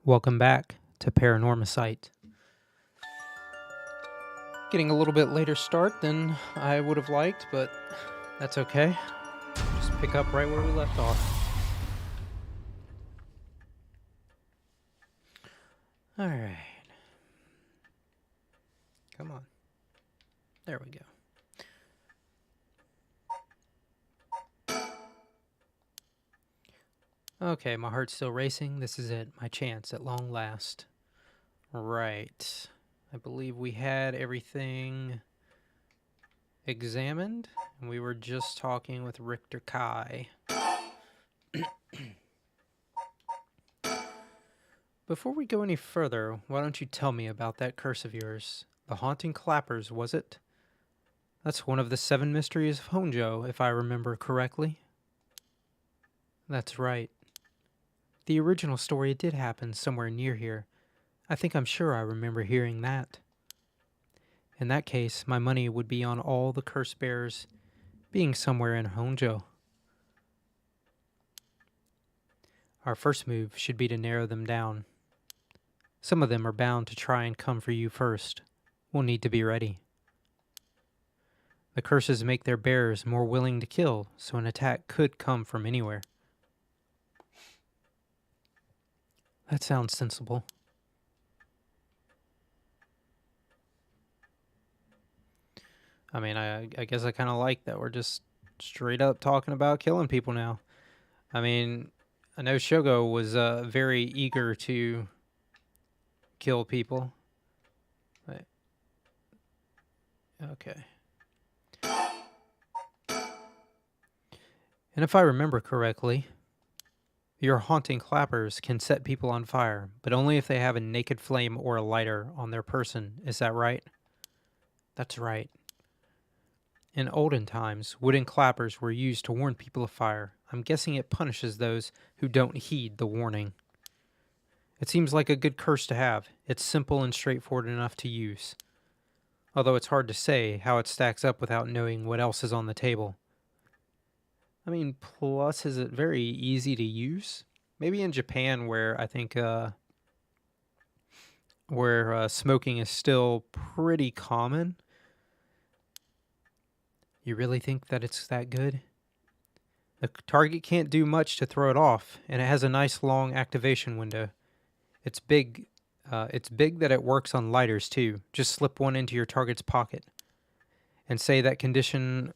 Welcome back to Paranomasight. Getting a little bit later start than I would have liked, but that's okay. Just pick up right where we left off. Alright. Come on. There we go. Okay, my heart's still racing. This is it. My chance at long last. Right. I believe we had everything examined, and we were just talking with Richter Kai. Before we go any further, why don't you tell me about that curse of yours? The haunting clappers, was it? That's one of the 7 mysteries of Honjo, if I remember correctly. That's right. The original story did happen somewhere near here. I'm sure I remember hearing that. In that case, my money would be on all the curse bearers being somewhere in Honjo. Our first move should be to narrow them down. Some of them are bound to try and come for you first. We'll need to be ready. The curses make their bearers more willing to kill, so an attack could come from anywhere. That sounds sensible. I mean, I guess I kind of like that we're just straight up talking about killing people now. I mean, I know Shogo was very eager to kill people. But, okay. And if I remember correctly, your haunting clappers can set people on fire, but only if they have a naked flame or a lighter on their person. Is that right? That's right. In olden times, wooden clappers were used to warn people of fire. I'm guessing it punishes those who don't heed the warning. It seems like a good curse to have. It's simple and straightforward enough to use. Although it's hard to say how it stacks up without knowing what else is on the table. I mean, plus, is it very easy to use? Maybe in Japan, where I think smoking is still pretty common. You really think that it's that good? The target can't do much to throw it off, and it has a nice long activation window. It's big. It's big that it works on lighters too. Just slip one into your target's pocket, and say that condition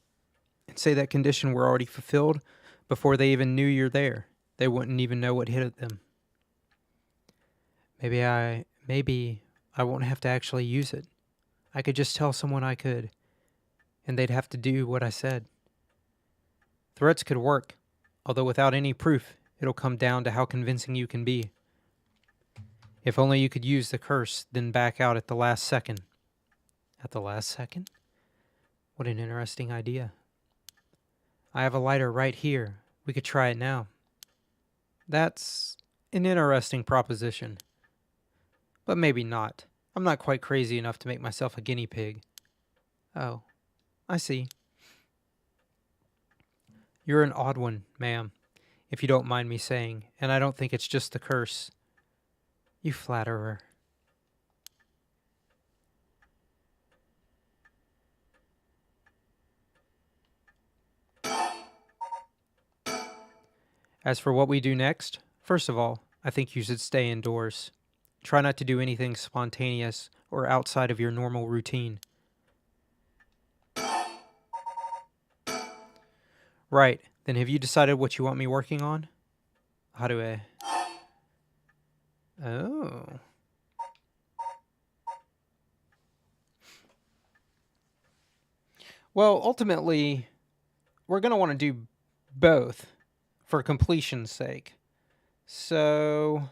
were already fulfilled before they even knew you're there. They wouldn't even know what hit them. Maybe I won't have to actually use it. I could just tell someone I could, and they'd have to do what I said. Threats could work, although without any proof, it'll come down to how convincing you can be. If only you could use the curse, then back out at the last second. At the last second? What an interesting idea. I have a lighter right here. We could try it now. That's an interesting proposition. But maybe not. I'm not quite crazy enough to make myself a guinea pig. Oh, I see. You're an odd one, ma'am, if you don't mind me saying, and I don't think it's just the curse. You flatterer. As for what we do next, first of all, I think you should stay indoors. Try not to do anything spontaneous or outside of your normal routine. Right, then have you decided what you want me working on? How do I... Oh. Well, ultimately, we're going to want to do both for completion's sake. So...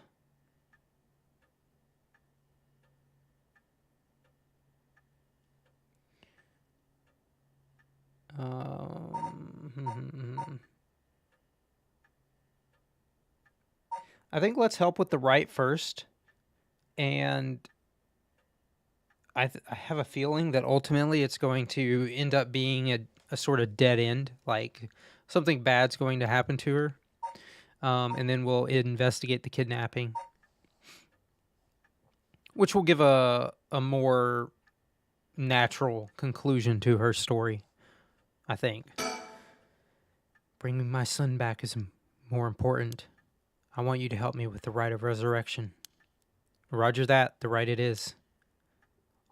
I think let's help with the right first. And I have a feeling that ultimately it's going to end up being a sort of dead end. Like something bad's going to happen to her. And then we'll investigate the kidnapping. which will give a more natural conclusion to her story, I think. Bringing my son back is more important. I want you to help me with the rite of resurrection. Roger that, the rite it is.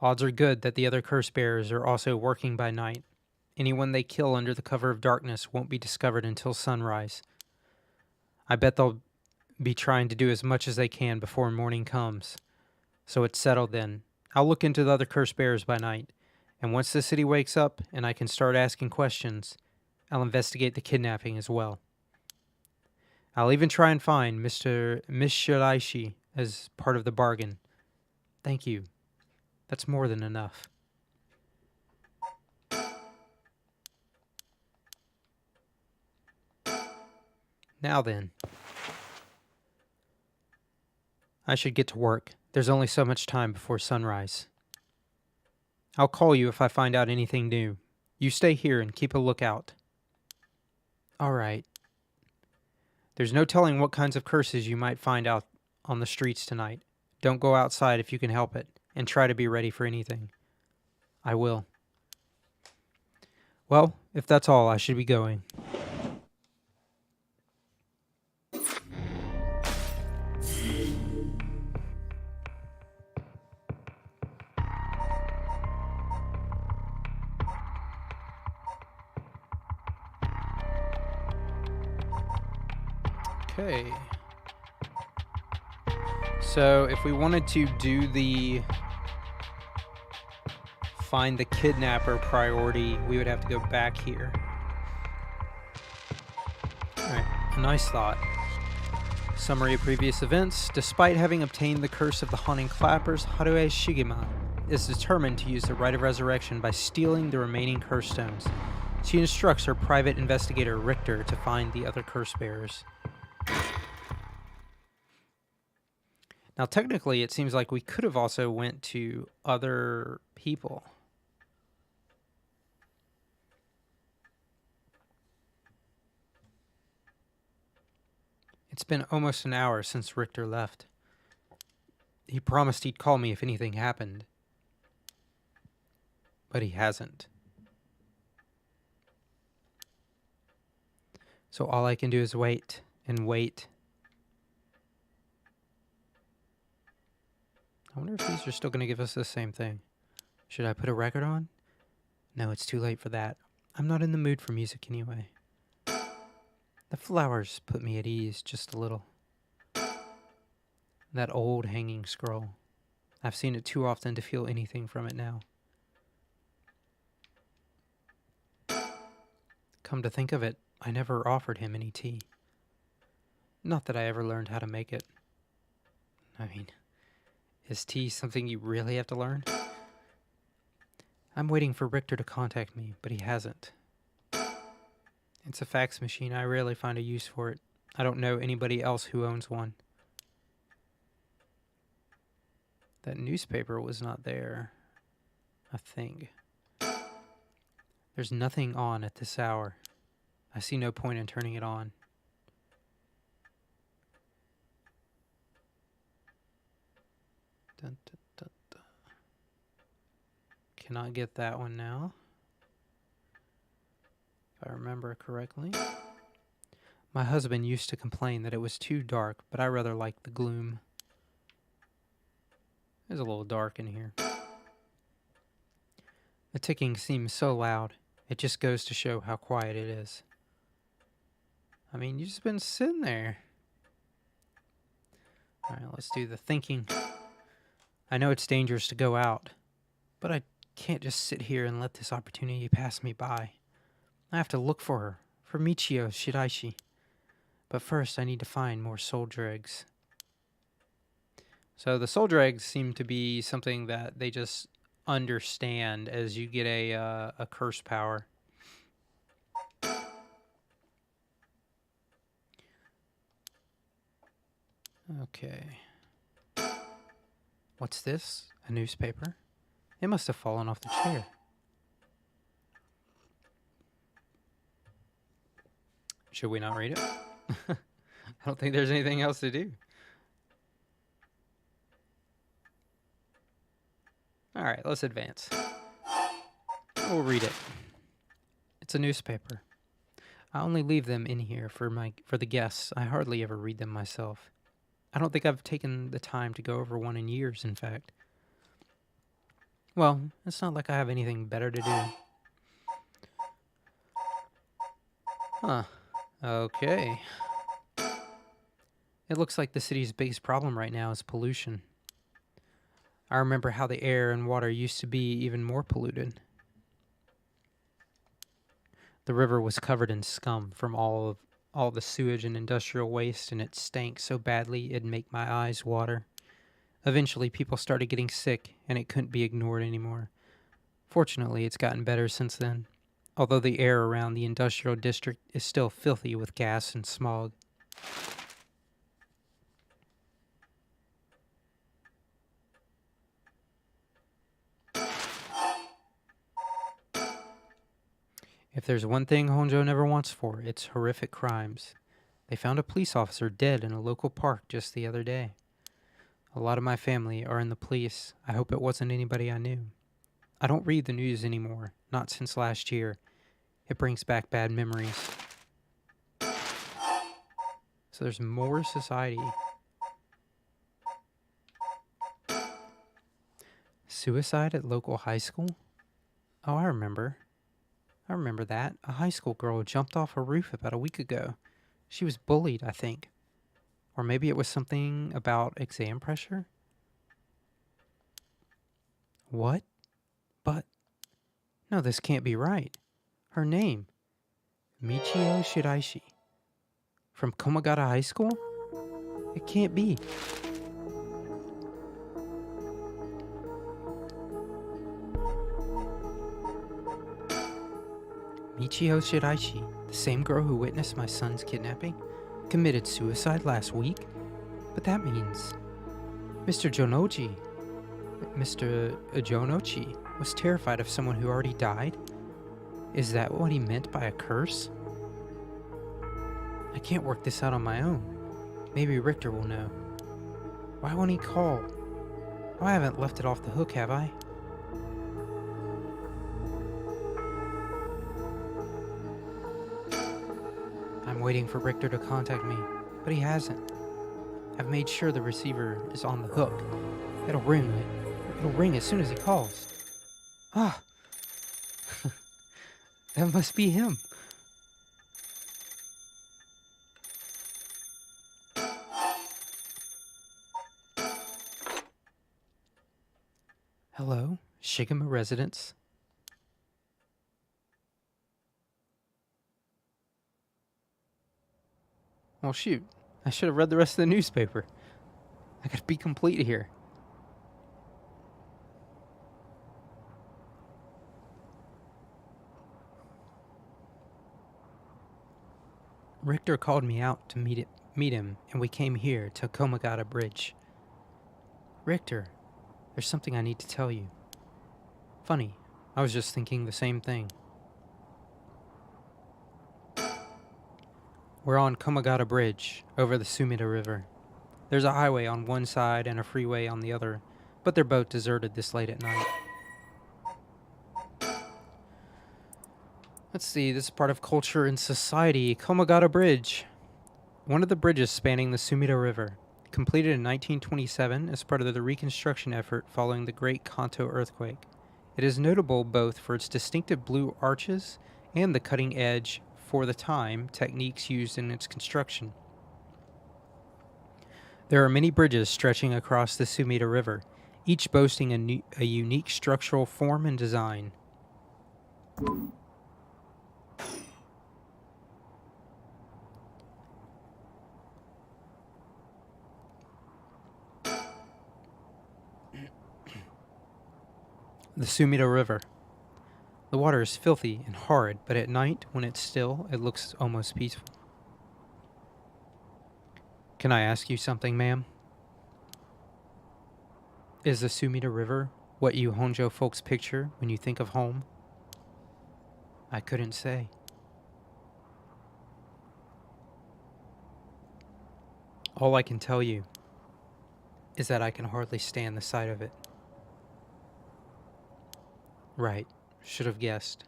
Odds are good that the other curse bearers are also working by night. Anyone they kill under the cover of darkness won't be discovered until sunrise. I bet they'll be trying to do as much as they can before morning comes. So it's settled then. I'll look into the other curse bearers by night, and once the city wakes up and I can start asking questions, I'll investigate the kidnapping as well. I'll even try and find Mr. Mishiraishi as part of the bargain. Thank you. That's more than enough. Now then. I should get to work. There's only so much time before sunrise. I'll call you if I find out anything new. You stay here and keep a lookout. All right. There's no telling what kinds of curses you might find out on the streets tonight. Don't go outside if you can help it, and try to be ready for anything. I will. Well, if that's all, I should be going. Okay. So if we wanted to do the find the kidnapper priority, we would have to go back here. Alright, a nice thought. Summary of previous events. Despite having obtained the curse of the haunting clappers, Haruo Shigema is determined to use the rite of resurrection by stealing the remaining curse stones. She instructs her private investigator Richter to find the other curse bearers. Now, technically, it seems like we could have also went to other people. It's been almost an hour since Richter left. He promised he'd call me if anything happened. But he hasn't. So all I can do is wait and wait. I wonder if these are still going to give us the same thing. Should I put a record on? No, it's too late for that. I'm not in the mood for music anyway. The flowers put me at ease just a little. That old hanging scroll. I've seen it too often to feel anything from it now. Come to think of it, I never offered him any tea. Not that I ever learned how to make it. I mean, is tea something you really have to learn? I'm waiting for Richter to contact me, but he hasn't. It's a fax machine. I rarely find a use for it. I don't know anybody else who owns one. That newspaper was not there, I think. There's nothing on at this hour. I see no point in turning it on. Dun, dun, dun, dun. Cannot get that one now. If I remember correctly. My husband used to complain that it was too dark, but I rather like the gloom. It's a little dark in here. The ticking seems so loud. It just goes to show how quiet it is. I mean, you've just been sitting there. Alright, let's do the thinking. I know it's dangerous to go out, but I can't just sit here and let this opportunity pass me by. I have to look for her, for Michio Shiraishi. But first, I need to find more soldier eggs. So the soldier eggs seem to be something that they just understand as you get a curse power. Okay. What's this? A newspaper? It must have fallen off the chair. Should we not read it? I don't think there's anything else to do. Alright, let's advance. We'll read it. It's a newspaper. I only leave them in here for the guests. I hardly ever read them myself. I don't think I've taken the time to go over one in years, in fact. Well, it's not like I have anything better to do. Huh. Okay. It looks like the city's biggest problem right now is pollution. I remember how the air and water used to be even more polluted. The river was covered in scum from all the sewage and industrial waste, and it stank so badly it'd make my eyes water. Eventually, people started getting sick, and it couldn't be ignored anymore. Fortunately, it's gotten better since then, although the air around the industrial district is still filthy with gas and smog. If there's one thing Honjo never wants for, it's horrific crimes. They found a police officer dead in a local park just the other day. A lot of my family are in the police. I hope it wasn't anybody I knew. I don't read the news anymore, not since last year. It brings back bad memories. So there's more society. Suicide at local high school? Oh, I remember that. A high school girl jumped off a roof about a week ago. She was bullied, I think. Or maybe it was something about exam pressure? What? But, no, this can't be right. Her name, Michio Shiraishi. From Komagata High School? It can't be. Michio Shiraishi, the same girl who witnessed my son's kidnapping, committed suicide last week? But that means Mr. Jonochi was terrified of someone who already died? Is that what he meant by a curse? I can't work this out on my own. Maybe Richter will know. Why won't he call? Oh, I haven't left it off the hook, have I? I'm waiting for Richter to contact me, but he hasn't. I've made sure the receiver is on the hook. It'll ring as soon as he calls. Ah! That must be him. Hello, Shigama residence. Well, shoot. I should have read the rest of the newspaper. I gotta be complete here. Richter called me out to meet him, and we came here to Komagata Bridge. Richter, there's something I need to tell you. Funny, I was just thinking the same thing. We're on Komagata Bridge, over the Sumida River. There's a highway on one side and a freeway on the other, but they're both deserted this late at night. Let's see, this is part of culture and society. Komagata Bridge. One of the bridges spanning the Sumida River. Completed in 1927 as part of the reconstruction effort following the Great Kanto earthquake. It is notable both for its distinctive blue arches and the cutting edge, for the time, techniques used in its construction. There are many bridges stretching across the Sumida River, each boasting a unique structural form and design. The Sumida River. The water is filthy and hard, but at night, when it's still, it looks almost peaceful. Can I ask you something, ma'am? Is the Sumida River what you Honjo folks picture when you think of home? I couldn't say. All I can tell you is that I can hardly stand the sight of it. Right. Should have guessed.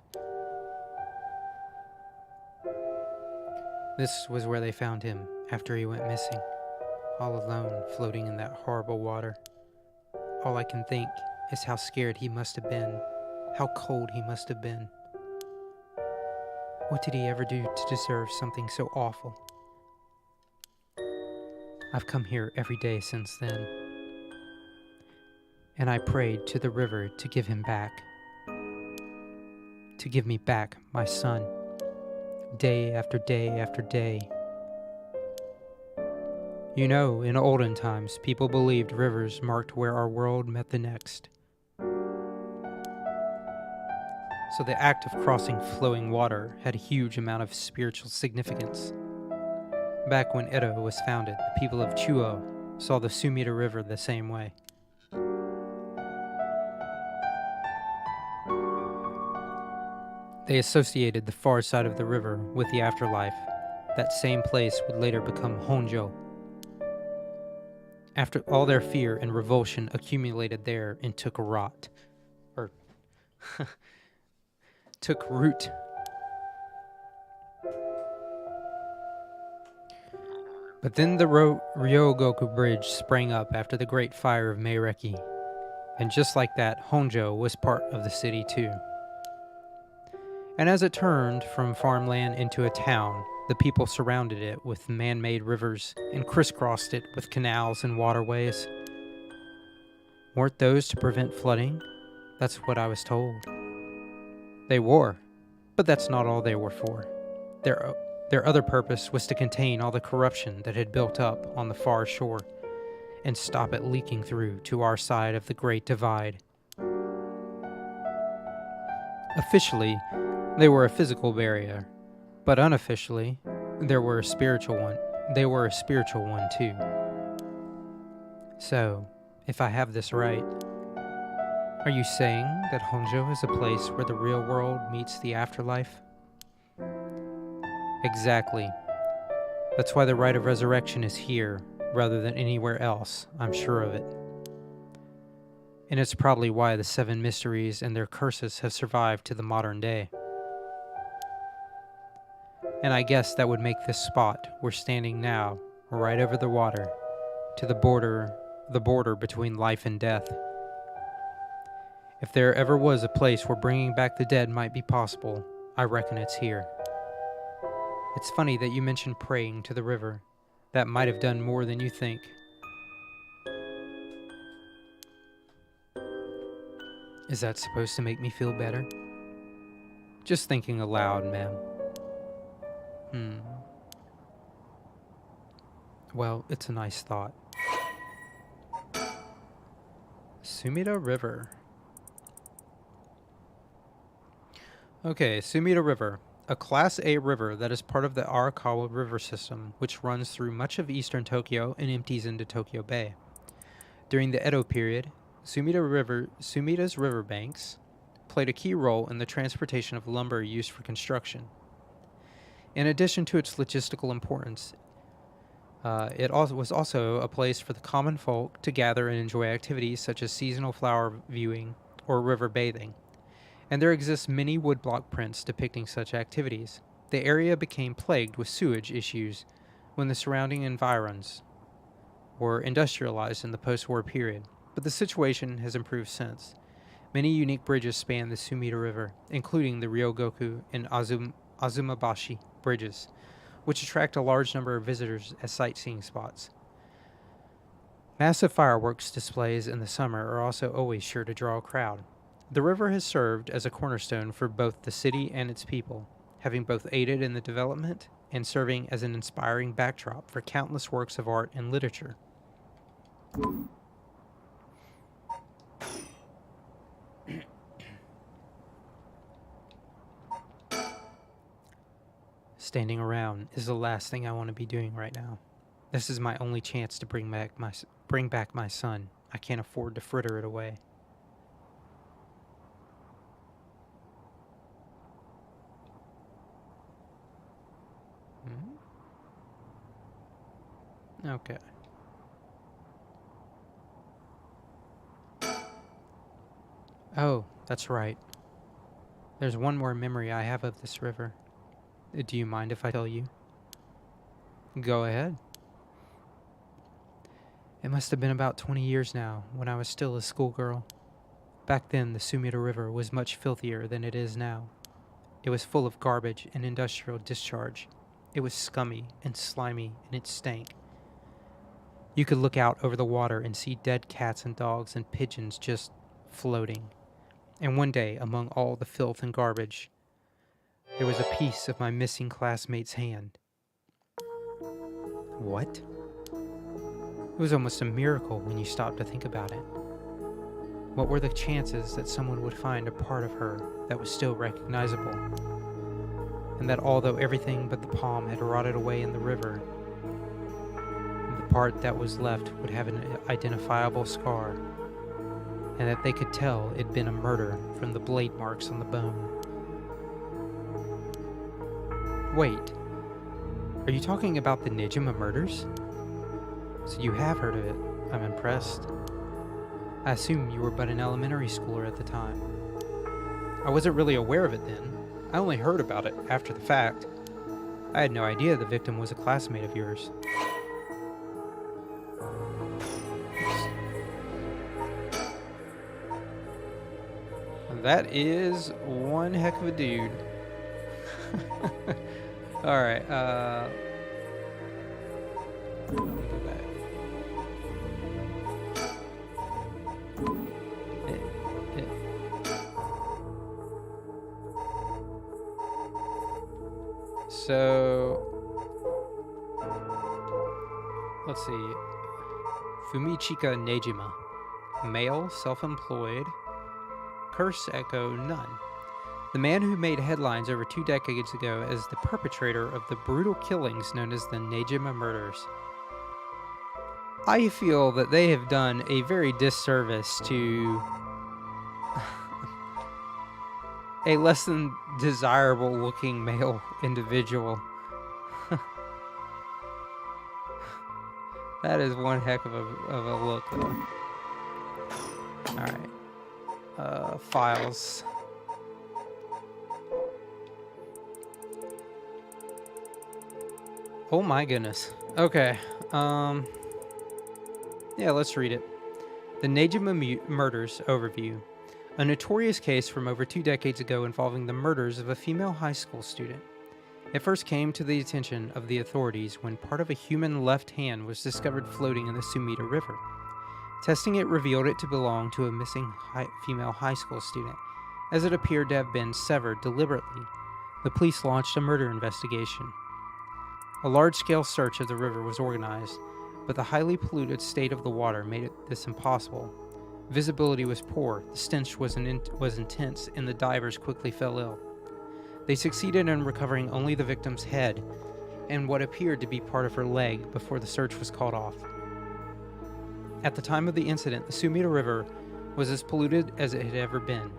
This was where they found him after he went missing, all alone, floating in that horrible water. All I can think is how scared he must have been, how cold he must have been. What did he ever do to deserve something so awful? I've come here every day since then, and I prayed to the river to give him back, to give me back my son, day after day after day. You know, in olden times, people believed rivers marked where our world met the next. So the act of crossing flowing water had a huge amount of spiritual significance. Back when Edo was founded, the people of Chuo saw the Sumida River the same way. They associated the far side of the river with the afterlife. That same place would later become Honjo. After all their fear and revulsion accumulated there and took root. But then the Ryogoku Bridge sprang up after the Great Fire of Meireki, and just like that, Honjo was part of the city too. And as it turned from farmland into a town, the people surrounded it with man-made rivers and crisscrossed it with canals and waterways. Weren't those to prevent flooding? That's what I was told. They were, but that's not all they were for. Their other purpose was to contain all the corruption that had built up on the far shore and stop it leaking through to our side of the Great Divide. Officially, they were a physical barrier, but unofficially, they were a spiritual one too. So, if I have this right, are you saying that Honjo is a place where the real world meets the afterlife? Exactly. That's why the rite of resurrection is here, rather than anywhere else, I'm sure of it. And it's probably why the 7 mysteries and their curses have survived to the modern day. And I guess that would make this spot we're standing now, right over the water, to the border between life and death. If there ever was a place where bringing back the dead might be possible, I reckon it's here. It's funny that you mentioned praying to the river. That might have done more than you think. Is that supposed to make me feel better? Just thinking aloud, ma'am. Well, it's a nice thought. Sumida River. Okay, Sumida River. A Class A river that is part of the Arakawa River system, which runs through much of eastern Tokyo and empties into Tokyo Bay. During the Edo period, Sumida's riverbanks played a key role in the transportation of lumber used for construction. In addition to its logistical importance, it was also a place for the common folk to gather and enjoy activities such as seasonal flower viewing or river bathing. And there exist many woodblock prints depicting such activities. The area became plagued with sewage issues when the surrounding environs were industrialized in the post-war period, but the situation has improved since. Many unique bridges span the Sumida River, including the Ryogoku and Azumabashi bridges, which attract a large number of visitors as sightseeing spots. Massive fireworks displays in the summer are also always sure to draw a crowd. The river has served as a cornerstone for both the city and its people, having both aided in the development and serving as an inspiring backdrop for countless works of art and literature. Standing around is the last thing I want to be doing right now. This is my only chance to bring back my son. I can't afford to fritter it away. Okay. Oh, that's right. There's one more memory I have of this river. Do you mind if I tell you? Go ahead. It must have been about 20 years now, when I was still a schoolgirl. Back then, the Sumida River was much filthier than it is now. It was full of garbage and industrial discharge. It was scummy and slimy, and it stank. You could look out over the water and see dead cats and dogs and pigeons just floating. And one day, among all the filth and garbage, there was a piece of my missing classmate's hand. What? It was almost a miracle when you stopped to think about it. What were the chances that someone would find a part of her that was still recognizable? And that although everything but the palm had rotted away in the river, the part that was left would have an identifiable scar, and that they could tell it'd been a murder from the blade marks on the bone. Wait, are you talking about the Nejima murders? So you have heard of it. I'm impressed. I assume you were but an elementary schooler at the time. I wasn't really aware of it then. I only heard about it after the fact. I had no idea the victim was a classmate of yours. That is one heck of a dude. Alright, let me go back. So, let's see. Fumichika Nejima. Male, self-employed. Curse echo, none. The man who made headlines over 2 decades ago as the perpetrator of the brutal killings known as the Nejima murders. I feel that they have done a very disservice to a less than desirable looking male individual. That is one heck of a look, though. Alright. Files. Oh my goodness. Okay. Yeah, let's read it. The Nejima Murders Overview. A notorious case from over 2 decades ago involving the murders of a female high school student. It first came to the attention of the authorities when part of a human left hand was discovered floating in the Sumida River. Testing it revealed it to belong to a missing female high school student, as it appeared to have been severed deliberately. The police launched a murder investigation. A large-scale search of the river was organized, but the highly polluted state of the water made this impossible. Visibility was poor, the stench was intense, and the divers quickly fell ill. They succeeded in recovering only the victim's head and what appeared to be part of her leg before the search was called off. At the time of the incident, the Sumida River was as polluted as it had ever been.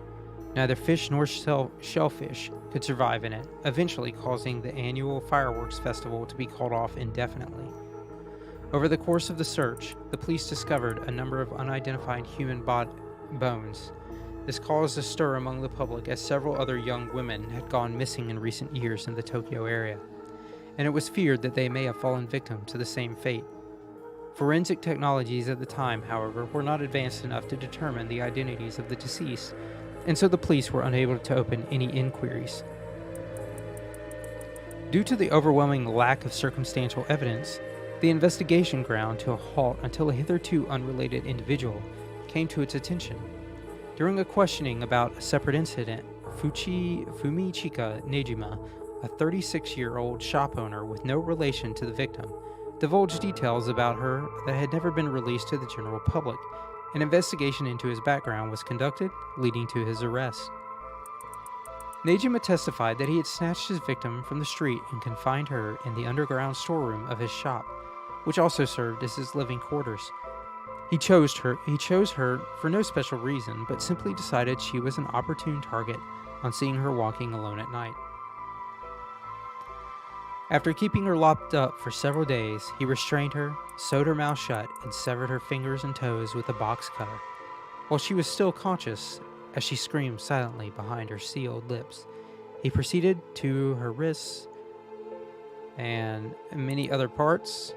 Neither fish nor shellfish could survive in it, eventually causing the annual fireworks festival to be called off indefinitely. Over the course of the search, the police discovered a number of unidentified human bones. This caused a stir among the public as several other young women had gone missing in recent years in the Tokyo area, and it was feared that they may have fallen victim to the same fate. Forensic technologies at the time, however, were not advanced enough to determine the identities of the deceased, and so the police were unable to open any inquiries. Due to the overwhelming lack of circumstantial evidence, the investigation ground to a halt until a hitherto unrelated individual came to its attention. During a questioning about a separate incident, Fumichika Nejima, a 36-year-old shop owner with no relation to the victim, divulged details about her that had never been released to the general public. An investigation into his background was conducted, leading to his arrest. Nejima testified that he had snatched his victim from the street and confined her in the underground storeroom of his shop, which also served as his living quarters. He chose her for no special reason, but simply decided she was an opportune target on seeing her walking alone at night. After keeping her locked up for several days, he restrained her, sewed her mouth shut, and severed her fingers and toes with a box cutter. While she was still conscious, as she screamed silently behind her sealed lips. He proceeded to her wrists and many other parts,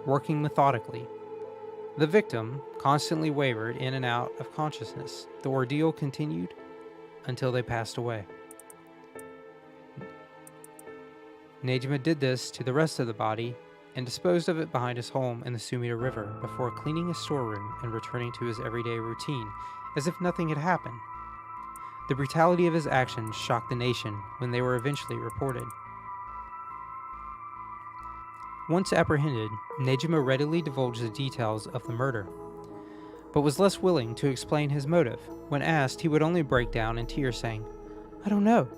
working methodically. The victim constantly wavered in and out of consciousness. The ordeal continued until they passed away. Nejima did this to the rest of the body and disposed of it behind his home in the Sumida River before cleaning his storeroom and returning to his everyday routine as if nothing had happened. The brutality of his actions shocked the nation when they were eventually reported. Once apprehended, Nejima readily divulged the details of the murder, but was less willing to explain his motive. When asked, he would only break down in tears, saying, "I don't know.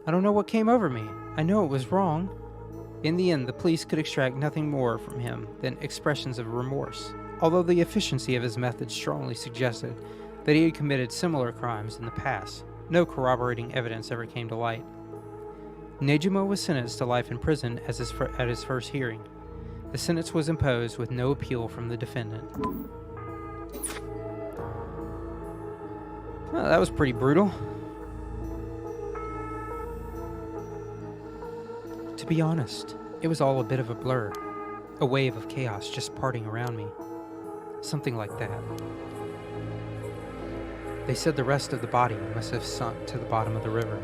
I don't know what came over me. I know it was wrong." In the end, the police could extract nothing more from him than expressions of remorse, although the efficiency of his methods strongly suggested that he had committed similar crimes in the past. No corroborating evidence ever came to light. Nejima was sentenced to life in prison at his first hearing. The sentence was imposed with no appeal from the defendant. Well, that was pretty brutal. To be honest, it was all a bit of a blur. A wave of chaos just parting around me. Something like that. They said the rest of the body must have sunk to the bottom of the river.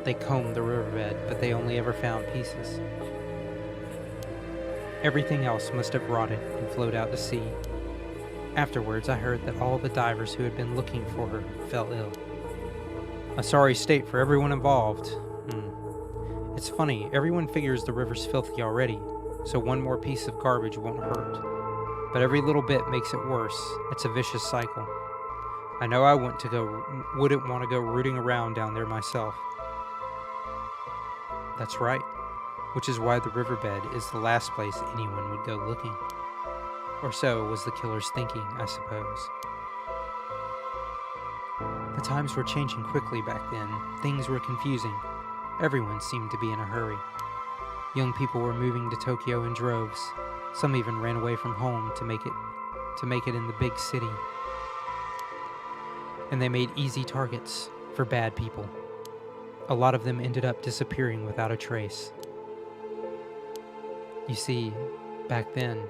They combed the riverbed, but they only ever found pieces. Everything else must have rotted and flowed out to sea. Afterwards, I heard that all the divers who had been looking for her fell ill. A sorry state for everyone involved. It's funny, everyone figures the river's filthy already, so one more piece of garbage won't hurt. But every little bit makes it worse. It's a vicious cycle. I know I wouldn't want to go rooting around down there myself. That's right, which is why the riverbed is the last place anyone would go looking. Or so was the killer's thinking, I suppose. The times were changing quickly back then. Things were confusing. Everyone seemed to be in a hurry. Young people were moving to Tokyo in droves. Some even ran away from home to make it in the big city. And they made easy targets for bad people. A lot of them ended up disappearing without a trace. You see, back then,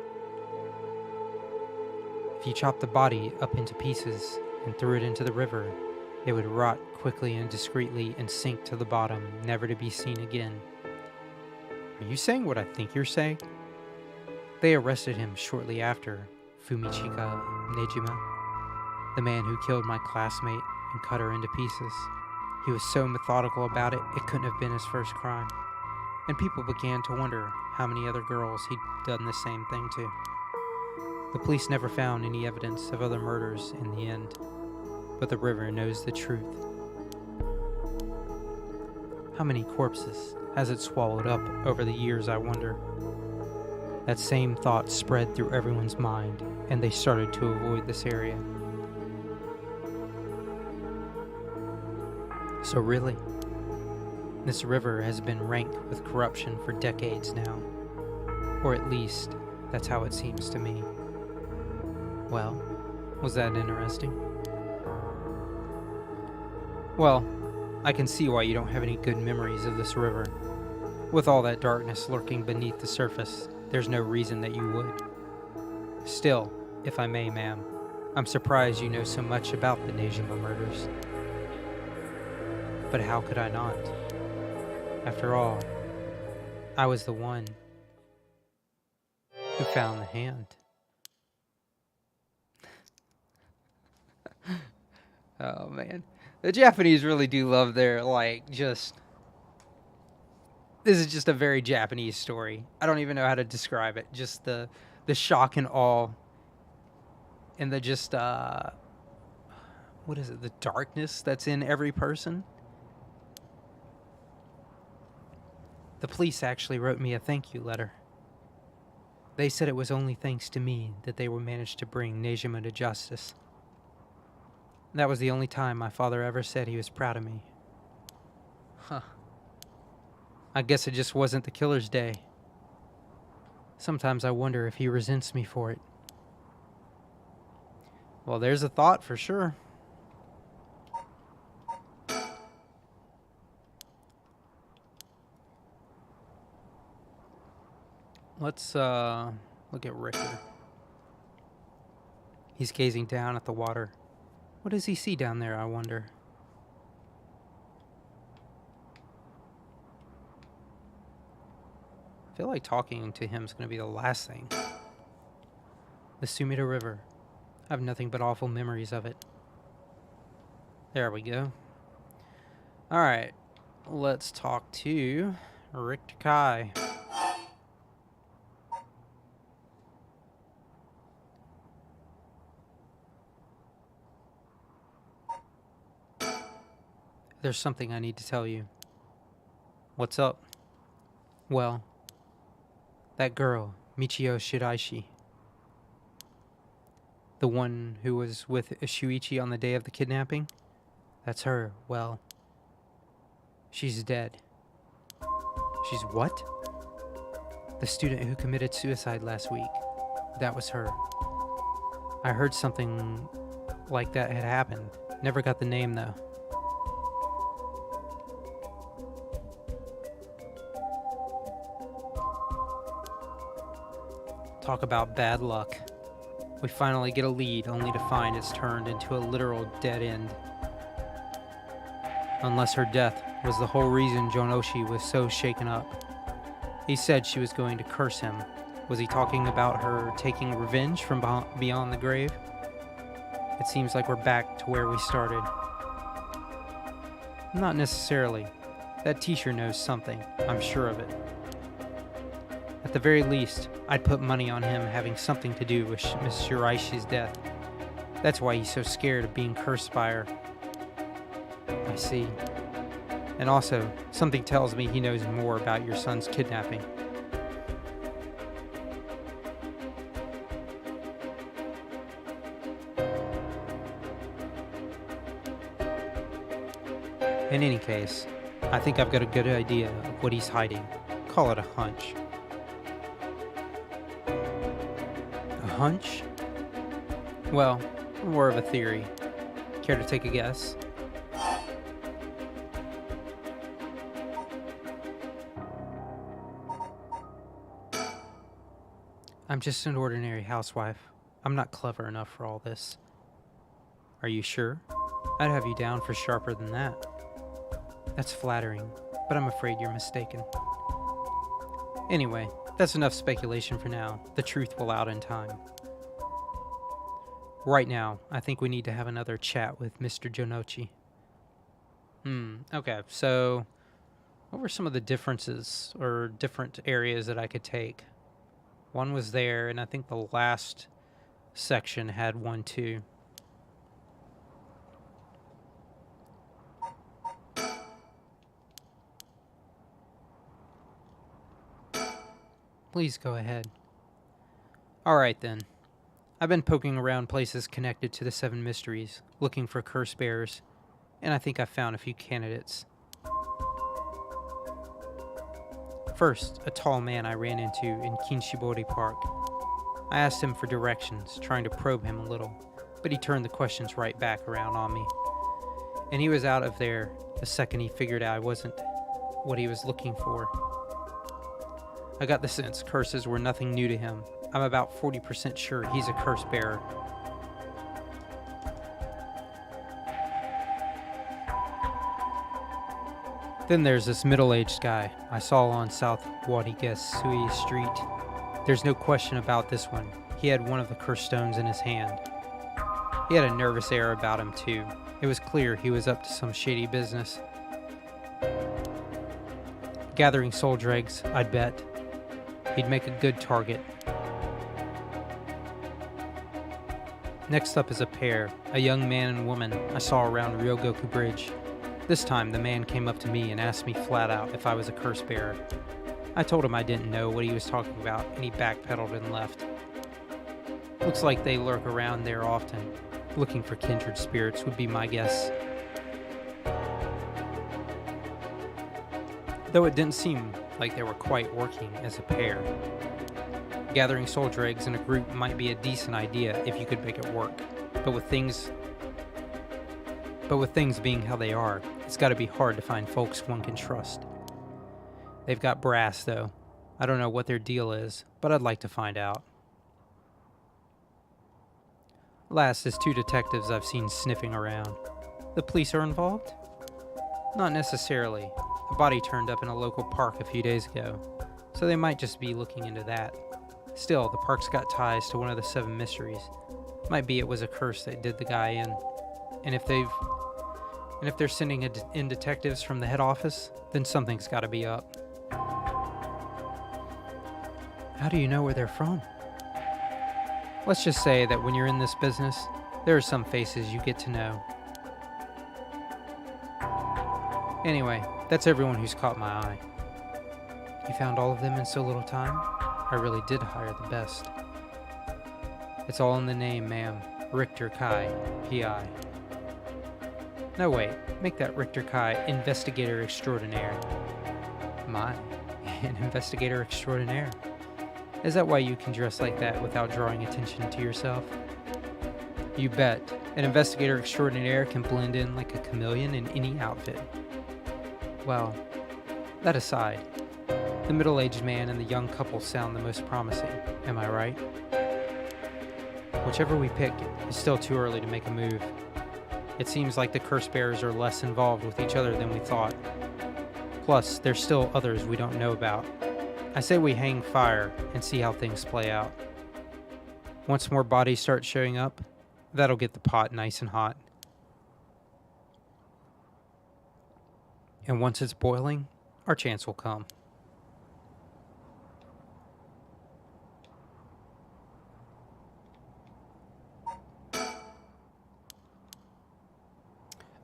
if you chopped the body up into pieces and threw it into the river, it would rot quickly and discreetly and sink to the bottom, never to be seen again. Are you saying what I think you're saying? They arrested him shortly after, Fumichika Nejima, the man who killed my classmate and cut her into pieces. He was so methodical about it, it couldn't have been his first crime. And people began to wonder how many other girls he'd done the same thing to. The police never found any evidence of other murders in the end, but the river knows the truth. How many corpses has it swallowed up over the years, I wonder? That same thought spread through everyone's mind, and they started to avoid this area. So really, this river has been rank with corruption for decades now. Or at least, that's how it seems to me. Well, was that interesting? Well, I can see why you don't have any good memories of this river. With all that darkness lurking beneath the surface, there's no reason that you would. Still, if I may, ma'am, I'm surprised you know so much about the Nejima murders. But how could I not? After all, I was the one who found the hand. Oh man, the Japanese really do love their, this is just a very Japanese story. I don't even know how to describe it. Just the shock and awe and the the darkness that's in every person. The police actually wrote me a thank you letter. They said it was only thanks to me that they managed to bring Nejima to justice. That was the only time my father ever said he was proud of me. Huh. I guess it just wasn't the killer's day. Sometimes I wonder if he resents me for it. Well, there's a thought for sure. Let's look at Richter. He's gazing down at the water. What does he see down there, I wonder? I feel like talking to him is going to be the last thing. The Sumida River. I have nothing but awful memories of it. There we go. Alright, let's talk to Richter Kai. There's something I need to tell you. What's up? Well, that girl, Michio Shiraishi. The one who was with Shuichi on the day of the kidnapping? That's her. Well, she's dead. She's what? The student who committed suicide last week. That was her. I heard something like that had happened. Never got the name though. Talk about bad luck. We finally get a lead, only to find it's turned into a literal dead end. Unless her death was the whole reason Jonoshi was so shaken up. He said she was going to curse him. Was he talking about her taking revenge from beyond the grave? It seems like we're back to where we started. Not necessarily. That teacher knows something, I'm sure of it. At the very least, I'd put money on him having something to do with Miss Shiraishi's death. That's why he's so scared of being cursed by her. I see. And also, something tells me he knows more about your son's kidnapping. In any case, I think I've got a good idea of what he's hiding. Call it a hunch. Hunch? Well, more of a theory. Care to take a guess? I'm just an ordinary housewife. I'm not clever enough for all this. Are you sure? I'd have you down for sharper than that. That's flattering, but I'm afraid you're mistaken. Anyway, that's enough speculation for now. The truth will out in time. Right now, I think we need to have another chat with Mr. Jonochi. Okay, so what were some of the differences or different areas that I could take? One was there, and I think the last section had one too. Please go ahead. Alright then. I've been poking around places connected to the 7 mysteries, looking for curse bearers, and I think I've found a few candidates. First, a tall man I ran into in Kinshibori Park. I asked him for directions, trying to probe him a little, but he turned the questions right back around on me. And he was out of there the second he figured I wasn't what he was looking for. I got the sense curses were nothing new to him. I'm about 40% sure he's a curse bearer. Then there's this middle-aged guy I saw on South Wadigesui Street. There's no question about this one. He had one of the curse stones in his hand. He had a nervous air about him too. It was clear he was up to some shady business. Gathering soul dregs, I'd bet. He'd make a good target. Next up is a pair, a young man and woman I saw around Ryogoku Bridge. This time the man came up to me and asked me flat out if I was a curse bearer. I told him I didn't know what he was talking about, and he backpedaled and left. Looks like they lurk around there often. Looking for kindred spirits would be my guess. Though it didn't seem like they were quite working as a pair. Gathering soul dregs in a group might be a decent idea if you could make it work, but with things being how they are, it's gotta be hard to find folks one can trust. They've got brass though. I don't know what their deal is, but I'd like to find out. Last is 2 detectives I've seen sniffing around. The police are involved? Not necessarily. A body turned up in a local park a few days ago, so they might just be looking into that. Still, the park's got ties to one of the 7 mysteries. Might be it was a curse that did the guy in. And if they're sending in detectives from the head office, then something's got to be up. How do you know where they're from? Let's just say that when you're in this business, there are some faces you get to know. Anyway, that's everyone who's caught my eye. You found all of them in so little time? I really did hire the best. It's all in the name, ma'am. Richter Kai, P.I. No, wait. Make that Richter Kai Investigator Extraordinaire. My, an Investigator Extraordinaire. Is that why you can dress like that without drawing attention to yourself? You bet. An Investigator Extraordinaire can blend in like a chameleon in any outfit. Well, that aside, the middle-aged man and the young couple sound the most promising, am I right? Whichever we pick, it's still too early to make a move. It seems like the curse bearers are less involved with each other than we thought. Plus, there's still others we don't know about. I say we hang fire and see how things play out. Once more bodies start showing up, that'll get the pot nice and hot. And once it's boiling, our chance will come.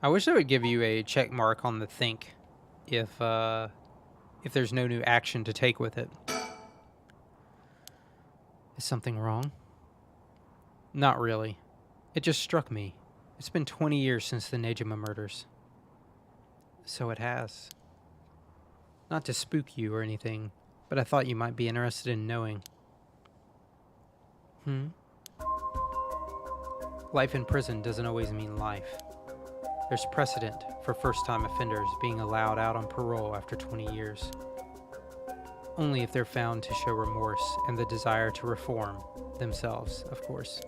I wish I would give you a check mark on the think if there's no new action to take with it. Is something wrong? Not really. It just struck me. It's been 20 years since the Nejima murders. So it has. Not to spook you or anything, but I thought you might be interested in knowing. Life in prison doesn't always mean life. There's precedent for first-time offenders being allowed out on parole after 20 years. Only if they're found to show remorse and the desire to reform themselves, of course.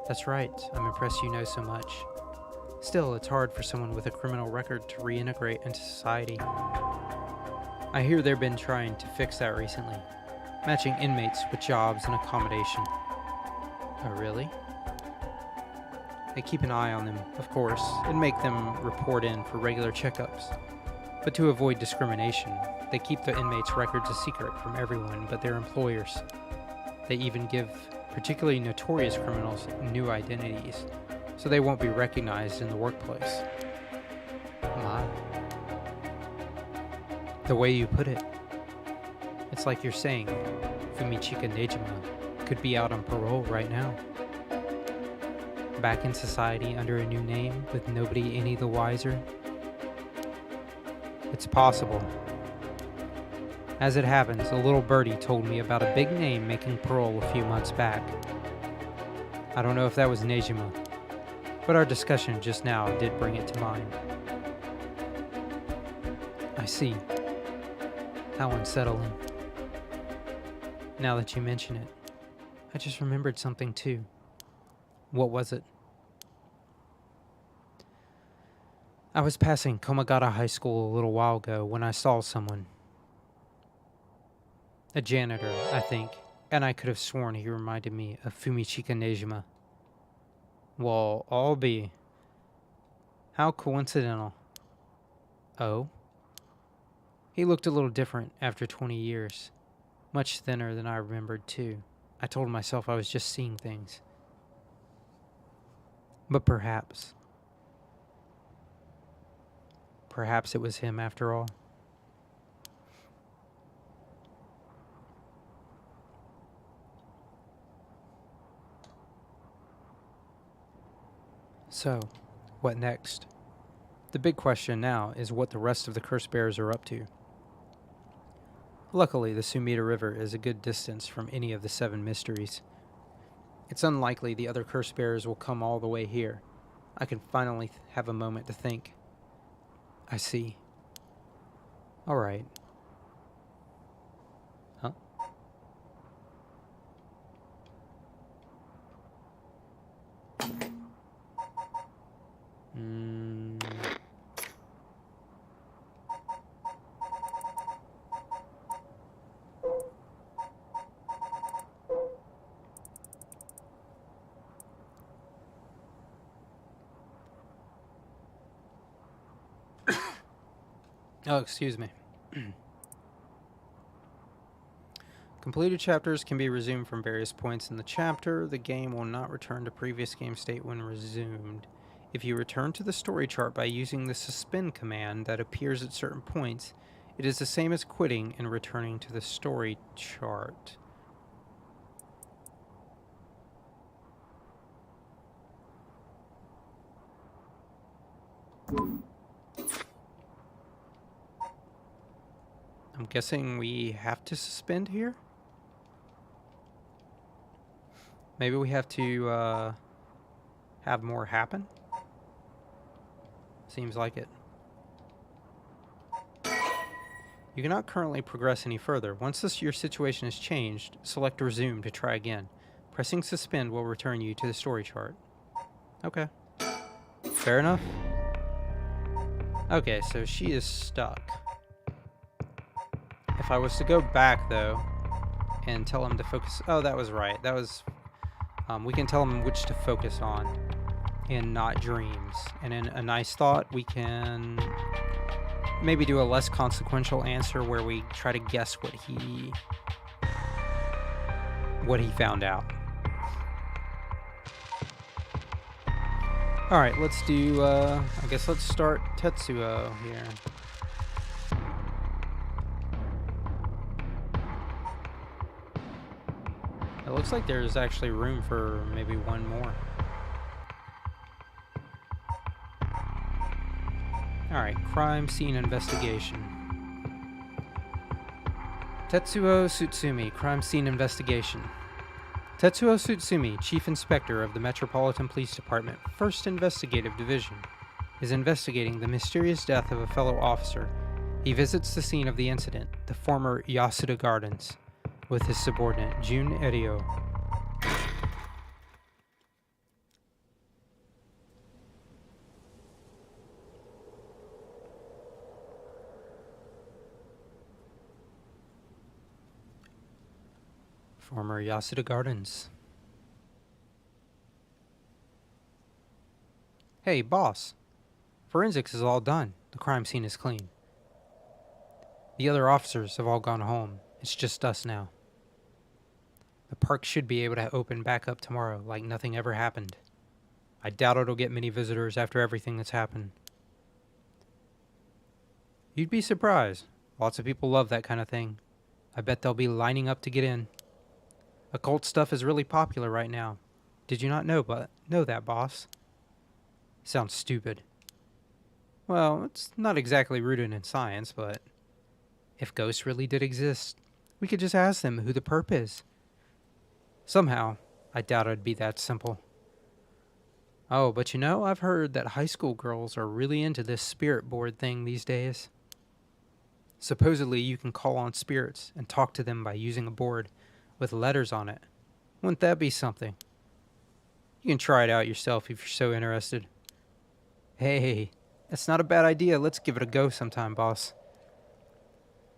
That's right, I'm impressed you know so much. Still, it's hard for someone with a criminal record to reintegrate into society. I hear they've been trying to fix that recently, matching inmates with jobs and accommodation. Oh, really? They keep an eye on them, of course, and make them report in for regular checkups. But to avoid discrimination, they keep the inmates' records a secret from everyone but their employers. They even give particularly notorious criminals new identities, so they won't be recognized in the workplace. My. The way you put it, it's like you're saying Fumichika Nejima could be out on parole right now. Back in society under a new name with nobody any the wiser? It's possible. As it happens, a little birdie told me about a big name making parole a few months back. I don't know if that was Nejima, but our discussion just now did bring it to mind. I see. How unsettling. Now that you mention it, I just remembered something too. What was it? I was passing Komagata High School a little while ago when I saw someone. A janitor, I think, and I could have sworn he reminded me of Fumichika Nejima. Well, I'll be. How coincidental. Oh? He looked a little different after 20 years. Much thinner than I remembered, too. I told myself I was just seeing things. But perhaps it was him after all. So, what next? The big question now is what the rest of the curse bearers are up to. Luckily, the Sumida River is a good distance from any of the 7 mysteries. It's unlikely the other curse bearers will come all the way here. I can finally have a moment to think. I see. All right. Oh, excuse me. Completed chapters can be resumed from various points in the chapter. The game will not return to previous game state when resumed. If you return to the story chart by using the suspend command that appears at certain points, it is the same as quitting and returning to the story chart. I'm guessing we have to suspend here? Maybe we have to have more happen? Seems like it. You cannot currently progress any further. Once your situation has changed, select resume to try again. Pressing suspend will return you to the story chart. Okay. Fair enough. Okay, so she is stuck. If I was to go back, though, and tell him to focus... Oh, that was right. That was... we can tell him which to focus on and not dreams. And in a nice thought, we can maybe do a less consequential answer where we try to guess what he found out. All right, let's do, I guess let's start Tetsuo here. It looks like there's actually room for maybe one more. Alright, crime scene investigation. Tetsuo Tsutsumi, crime scene investigation. Tetsuo Tsutsumi, Chief Inspector of the Metropolitan Police Department, 1st Investigative Division, is investigating the mysterious death of a fellow officer. He visits the scene of the incident, the former Yasuda Gardens, with his subordinate, Jun Erio. Former Yasuda Gardens. Hey, boss. Forensics is all done. The crime scene is clean. The other officers have all gone home. It's just us now. The park should be able to open back up tomorrow like nothing ever happened. I doubt it'll get many visitors after everything that's happened. You'd be surprised. Lots of people love that kind of thing. I bet they'll be lining up to get in. Occult stuff is really popular right now. Did you not know that, boss? Sounds stupid. Well, it's not exactly rooted in science, but if ghosts really did exist, we could just ask them who the perp is. Somehow, I doubt it'd be that simple. Oh, but you know, I've heard that high school girls are really into this spirit board thing these days. Supposedly, you can call on spirits and talk to them by using a board with letters on it. Wouldn't that be something? You can try it out yourself if you're so interested. Hey, that's not a bad idea. Let's give it a go sometime, boss.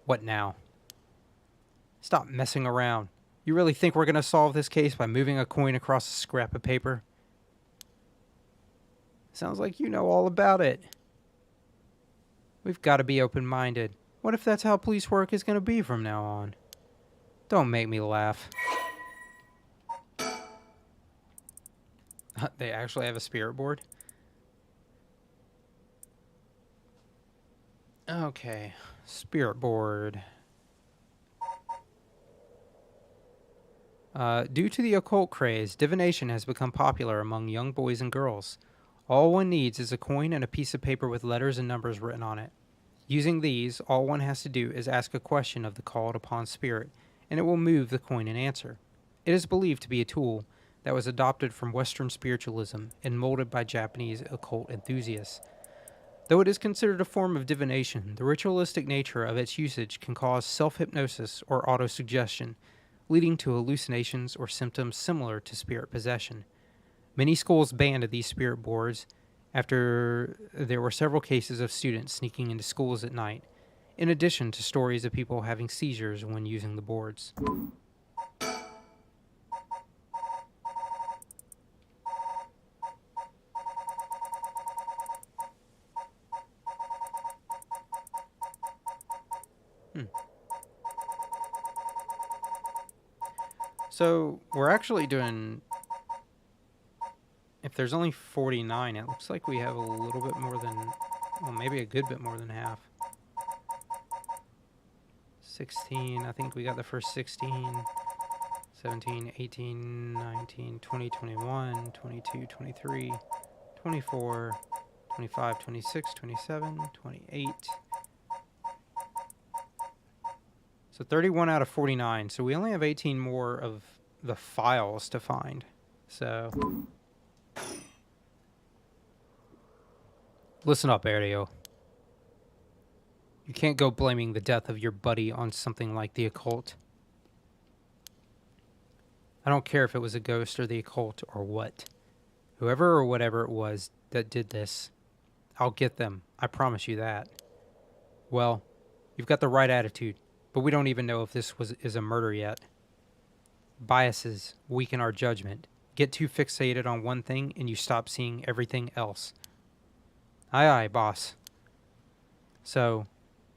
What now? Stop messing around. You really think we're going to solve this case by moving a coin across a scrap of paper? Sounds like you know all about it. We've got to be open-minded. What if that's how police work is going to be from now on? Don't make me laugh. They actually have a spirit board? Okay, spirit board. Due to the occult craze, divination has become popular among young boys and girls. All one needs is a coin and a piece of paper with letters and numbers written on it. Using these, all one has to do is ask a question of the called upon spirit, and it will move the coin and answer. It is believed to be a tool that was adopted from Western spiritualism and molded by Japanese occult enthusiasts. Though it is considered a form of divination, the ritualistic nature of its usage can cause self-hypnosis or autosuggestion, leading to hallucinations or symptoms similar to spirit possession. Many schools banned these spirit boards after there were several cases of students sneaking into schools at night, in addition to stories of people having seizures when using the boards. So we're actually doing, if there's only 49, it looks like we have a little bit more than, well, maybe a good bit more than half. 16, I think we got the first 16, 17, 18, 19, 20, 21, 22, 23, 24, 25, 26, 27, 28. So 31 out of 49. So we only have 18 more of the files to find. So listen up, Ario. You can't go blaming the death of your buddy on something like the occult. I don't care if it was a ghost or the occult or what. Whoever or whatever it was that did this, I'll get them. I promise you that. Well, you've got the right attitude, but we don't even know if this is a murder yet. Biases weaken our judgment. Get too fixated on one thing and you stop seeing everything else. Aye, aye, boss. So,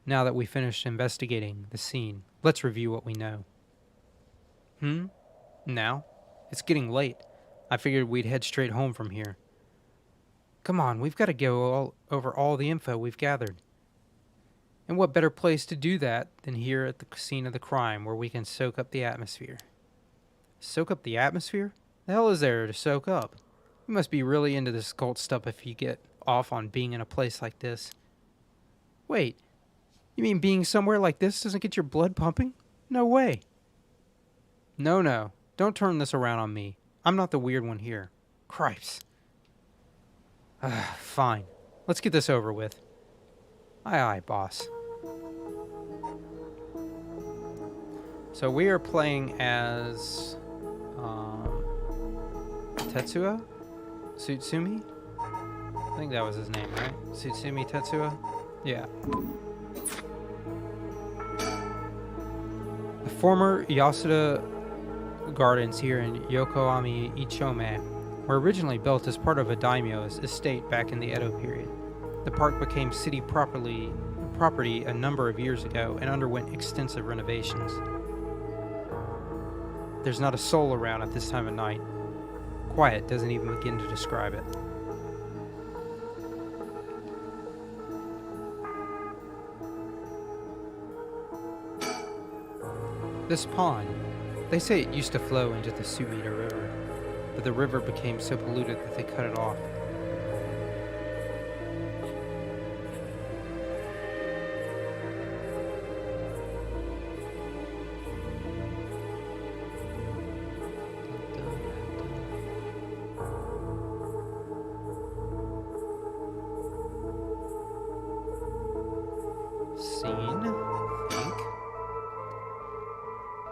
now that we finished investigating the scene, let's review what we know. Now? It's getting late. I figured we'd head straight home from here. Come on, we've got to go over all the info we've gathered. And what better place to do that than here at the scene of the crime, where we can soak up the atmosphere. Soak up the atmosphere? The hell is there to soak up? You must be really into this occult stuff if you get off on being in a place like this. Wait, you mean being somewhere like this doesn't get your blood pumping? No way. No, don't turn this around on me. I'm not the weird one here. Cripes. Fine, let's get this over with. Aye, aye, boss. So we are playing as Tetsuya? Tsutsumi? I think that was his name, right? Tsutsumi Tetsuya? Yeah. The former Yasuda Gardens here in Yokohama Ichome were originally built as part of a daimyo's estate back in the Edo period. The park became city property a number of years ago and underwent extensive renovations. There's not a soul around at this time of night. Quiet doesn't even begin to describe it. This pond, they say it used to flow into the Sumida River, but the river became so polluted that they cut it off.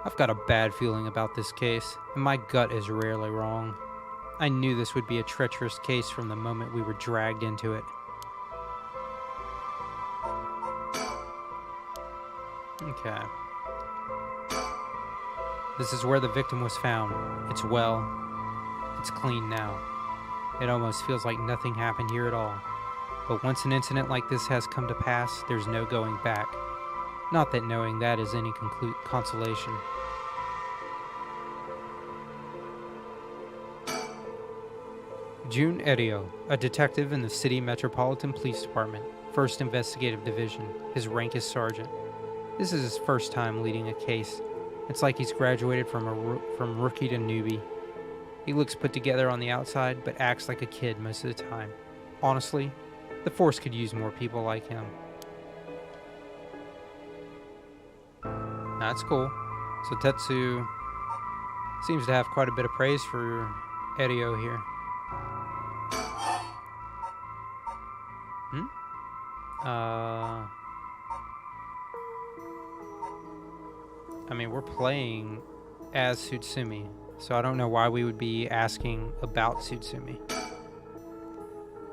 I've got a bad feeling about this case, and my gut is rarely wrong. I knew this would be a treacherous case from the moment we were dragged into it. Okay. This is where the victim was found. It's well. It's clean now. It almost feels like nothing happened here at all. But once an incident like this has come to pass, there's no going back. Not that knowing that is any consolation. Jun Erio, a detective in the City Metropolitan Police Department, 1st Investigative Division. His rank is sergeant. This is his first time leading a case. It's like he's graduated from rookie to newbie. He looks put together on the outside, but acts like a kid most of the time. Honestly, the force could use more people like him. That's cool. So Tetsu seems to have quite a bit of praise for Erio here. I mean, we're playing as Tsutsumi, so I don't know why we would be asking about Tsutsumi.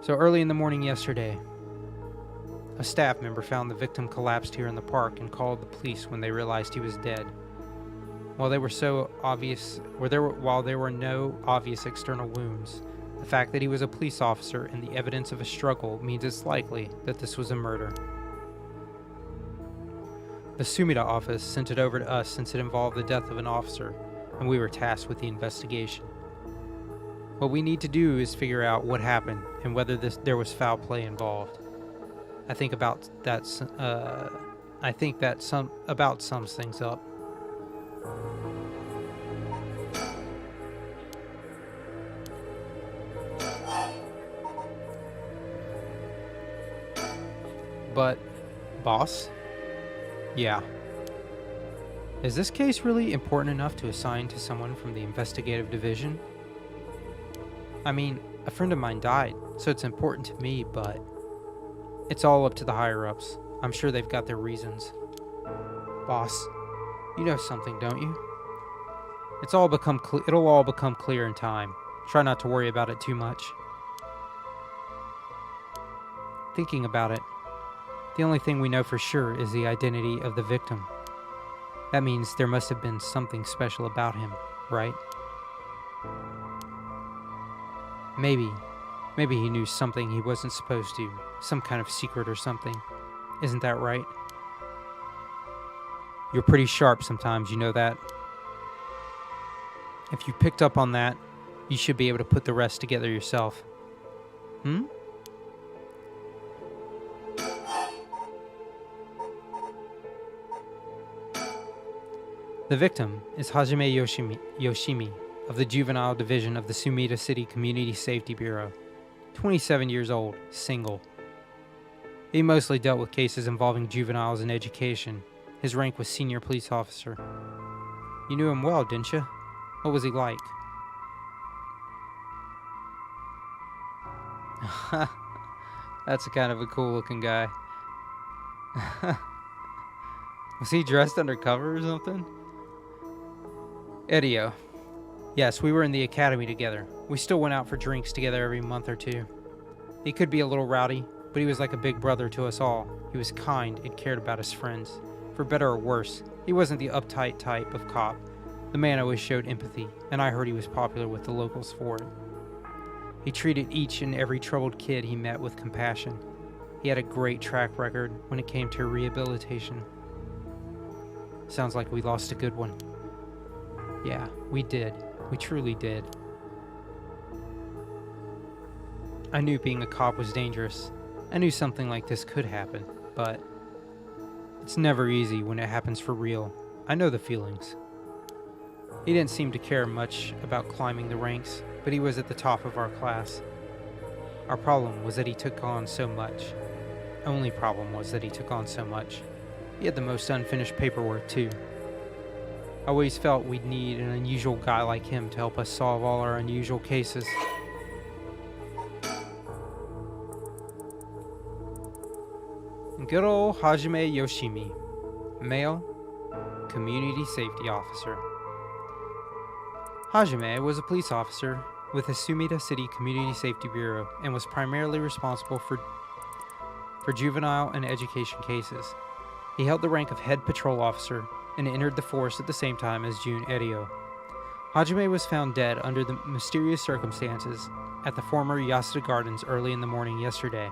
So early in the morning yesterday, a staff member found the victim collapsed here in the park and called the police when they realized he was dead. While there were no obvious external wounds, the fact that he was a police officer and the evidence of a struggle means it's likely that this was a murder. The Sumida office sent it over to us since it involved the death of an officer, and we were tasked with the investigation. What we need to do is figure out what happened and whether there was foul play involved. I think that sums things up. But, boss? Yeah. Is this case really important enough to assign to someone from the investigative division? I mean, a friend of mine died, so it's important to me, but it's all up to the higher-ups. I'm sure they've got their reasons. Boss, you know something, don't you? It'll all become clear in time. Try not to worry about it too much. Thinking about it, the only thing we know for sure is the identity of the victim. That means there must have been something special about him, right? Maybe he knew something he wasn't supposed to, some kind of secret or something. Isn't that right? You're pretty sharp sometimes, you know that? If you picked up on that, you should be able to put the rest together yourself. Hmm? The victim is Hajime Yoshimi of the Juvenile Division of the Sumida City Community Safety Bureau. 27 years old, single. He mostly dealt with cases involving juveniles in education. His rank was senior police officer. You knew him well, didn't you? What was he like? That's a kind of a cool looking guy. Was he dressed undercover or something? Edio. Yes, we were in the academy together. We still went out for drinks together every month or two. He could be a little rowdy, but he was like a big brother to us all. He was kind and cared about his friends. For better or worse, he wasn't the uptight type of cop. The man always showed empathy, and I heard he was popular with the locals for it. He treated each and every troubled kid he met with compassion. He had a great track record when it came to rehabilitation. Sounds like we lost a good one. Yeah, we did. We truly did. I knew being a cop was dangerous. I knew something like this could happen, but it's never easy when it happens for real. I know the feelings. He didn't seem to care much about climbing the ranks, but he was at the top of our class. Our problem was that he took on so much. Only problem was that he took on so much. He had the most unfinished paperwork, too. I always felt we'd need an unusual guy like him to help us solve all our unusual cases. Good old Hajime Yoshimi, male, community safety officer. Hajime was a police officer with the Sumida City Community Safety Bureau and was primarily responsible for juvenile and education cases. He held the rank of head patrol officer and entered the force at the same time as Jun Erio. Hajime was found dead under the mysterious circumstances at the former Yasuda Gardens early in the morning yesterday.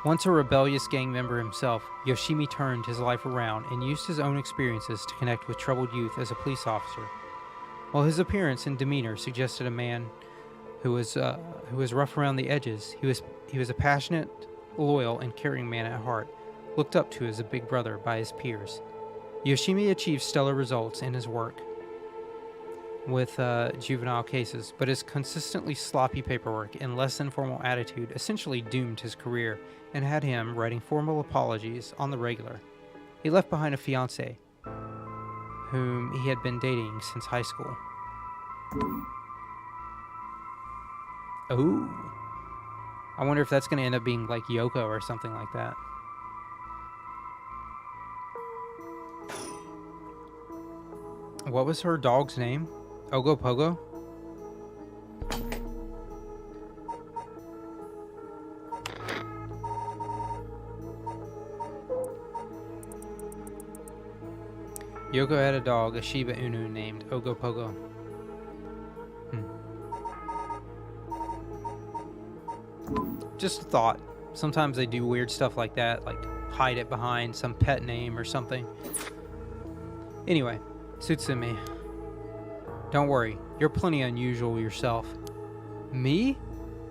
Once a rebellious gang member himself, Yoshimi turned his life around and used his own experiences to connect with troubled youth as a police officer. While his appearance and demeanor suggested a man who was rough around the edges, he was a passionate, loyal, and caring man at heart, looked up to as a big brother by his peers. Yoshimi achieved stellar results in his work with juvenile cases, but his consistently sloppy paperwork and less than formal attitude essentially doomed his career and had him writing formal apologies on the regular. He left behind a fiancée, whom he had been dating since high school. Oh. I wonder if that's going to end up being like Yoko or something like that. What was her dog's name? Ogo Pogo? Yoko had a dog, a Shiba Inu named Ogo Pogo. Just a thought. Sometimes they do weird stuff like that, like hide it behind some pet name or something. Anyway, Tsutsumi, don't worry. You're plenty unusual yourself. Me?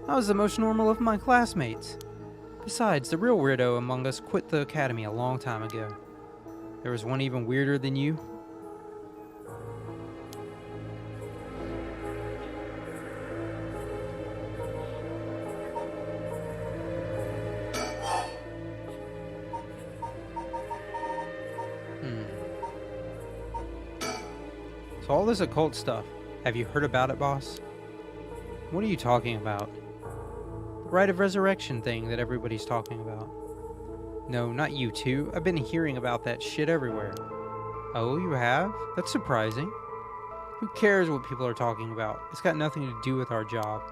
I was the most normal of my classmates. Besides, the real weirdo among us quit the academy a long time ago. There was one even weirder than you. So all this occult stuff, have you heard about it, boss? What are you talking about? The rite of resurrection thing that everybody's talking about. No, not you two. I've been hearing about that shit everywhere. Oh, you have? That's surprising. Who cares what people are talking about? It's got nothing to do with our job.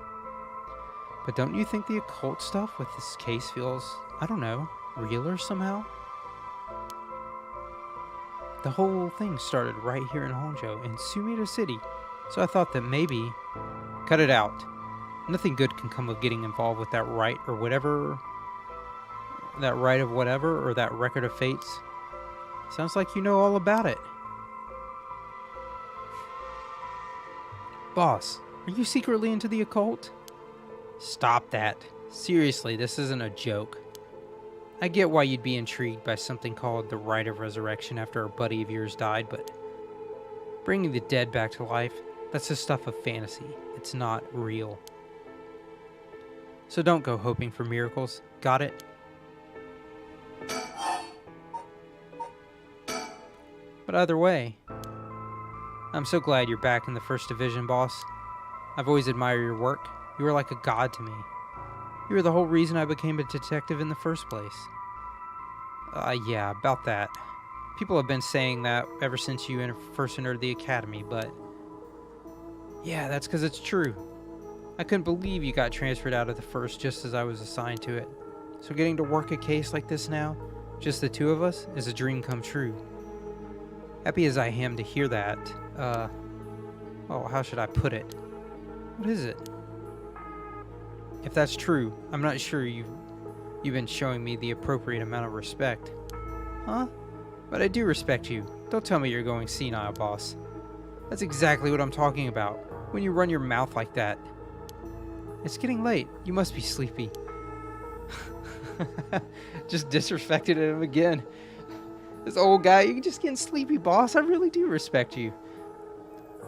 But don't you think the occult stuff with this case feels, I don't know, realer somehow? The whole thing started right here in Honjo, in Sumida City, so I thought that maybe... Cut it out. Nothing good can come of getting involved with that rite or whatever... That rite of whatever, or that record of fates. Sounds like you know all about it. Boss, are you secretly into the occult? Stop that. Seriously, this isn't a joke. I get why you'd be intrigued by something called the Rite of Resurrection after a buddy of yours died, but bringing the dead back to life, that's the stuff of fantasy. It's not real. So don't go hoping for miracles. Got it? But either way, I'm so glad you're back in the First Division, boss. I've always admired your work. You were like a god to me. You were the whole reason I became a detective in the first place. Yeah, about that. People have been saying that ever since you first entered the academy, but... Yeah, that's because it's true. I couldn't believe you got transferred out of the first just as I was assigned to it. So getting to work a case like this now, just the two of us, is a dream come true. Happy as I am to hear that, oh, how should I put it? What is it? If that's true, I'm not sure you've been showing me the appropriate amount of respect. Huh? But I do respect you. Don't tell me you're going senile, boss. That's exactly what I'm talking about, when you run your mouth like that. It's getting late. You must be sleepy. Just disrespected him again. This old guy, you're just getting sleepy, boss. I really do respect you.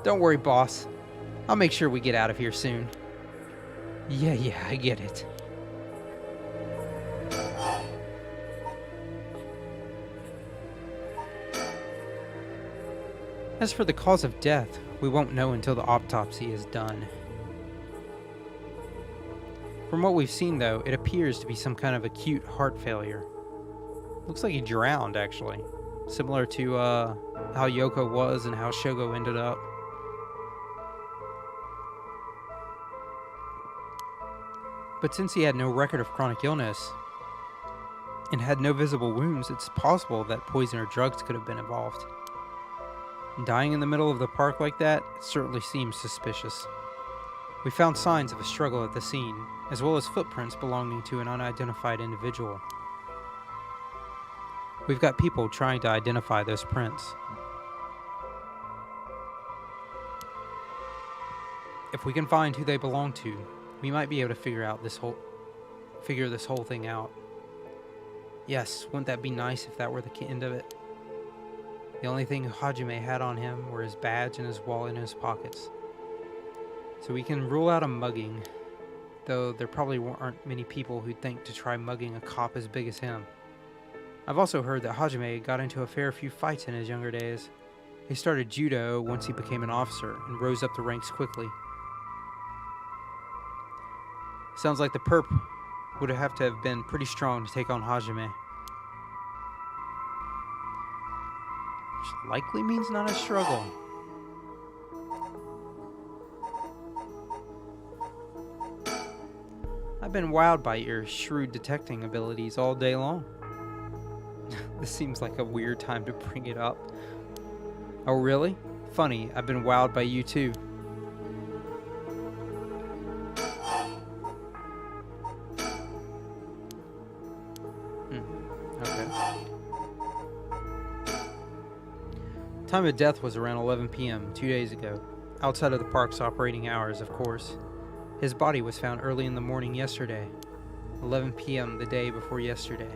Don't worry, boss. I'll make sure we get out of here soon. Yeah, I get it. As for the cause of death, we won't know until the autopsy is done. From what we've seen, though, it appears to be some kind of acute heart failure. Looks like he drowned, actually. Similar to how Yoko was and how Shogo ended up. But since he had no record of chronic illness and had no visible wounds, it's possible that poison or drugs could have been involved. Dying in the middle of the park like that, it certainly seems suspicious. We found signs of a struggle at the scene, as well as footprints belonging to an unidentified individual. We've got people trying to identify those prints. If we can find who they belong to, we might be able to figure this whole thing out. Yes, wouldn't that be nice if that were the end of it? The only thing Hajime had on him were his badge and his wallet in his pockets. So we can rule out a mugging, though there probably aren't many people who'd think to try mugging a cop as big as him. I've also heard that Hajime got into a fair few fights in his younger days. He started judo once he became an officer and rose up the ranks quickly. Sounds like the perp would have to have been pretty strong to take on Hajime. Which likely means not a struggle. I've been wowed by your shrewd detecting abilities all day long. This seems like a weird time to bring it up. Oh really? Funny, I've been wowed by you too. Time of death was around 11 p.m. 2 days ago, outside of the park's operating hours, of course. His body was found early in the morning yesterday, 11 p.m. the day before yesterday.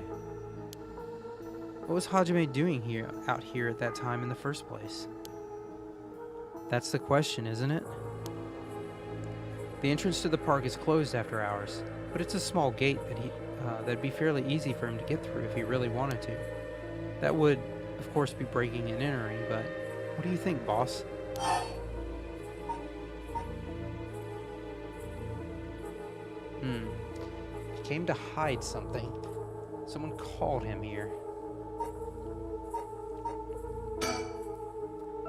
What was Hajime doing out here at that time in the first place? That's the question, isn't it? The entrance to the park is closed after hours, but it's a small gate that'd be fairly easy for him to get through if he really wanted to. That would, of course, be breaking and entering, but what do you think, boss? He came to hide something. Someone called him here.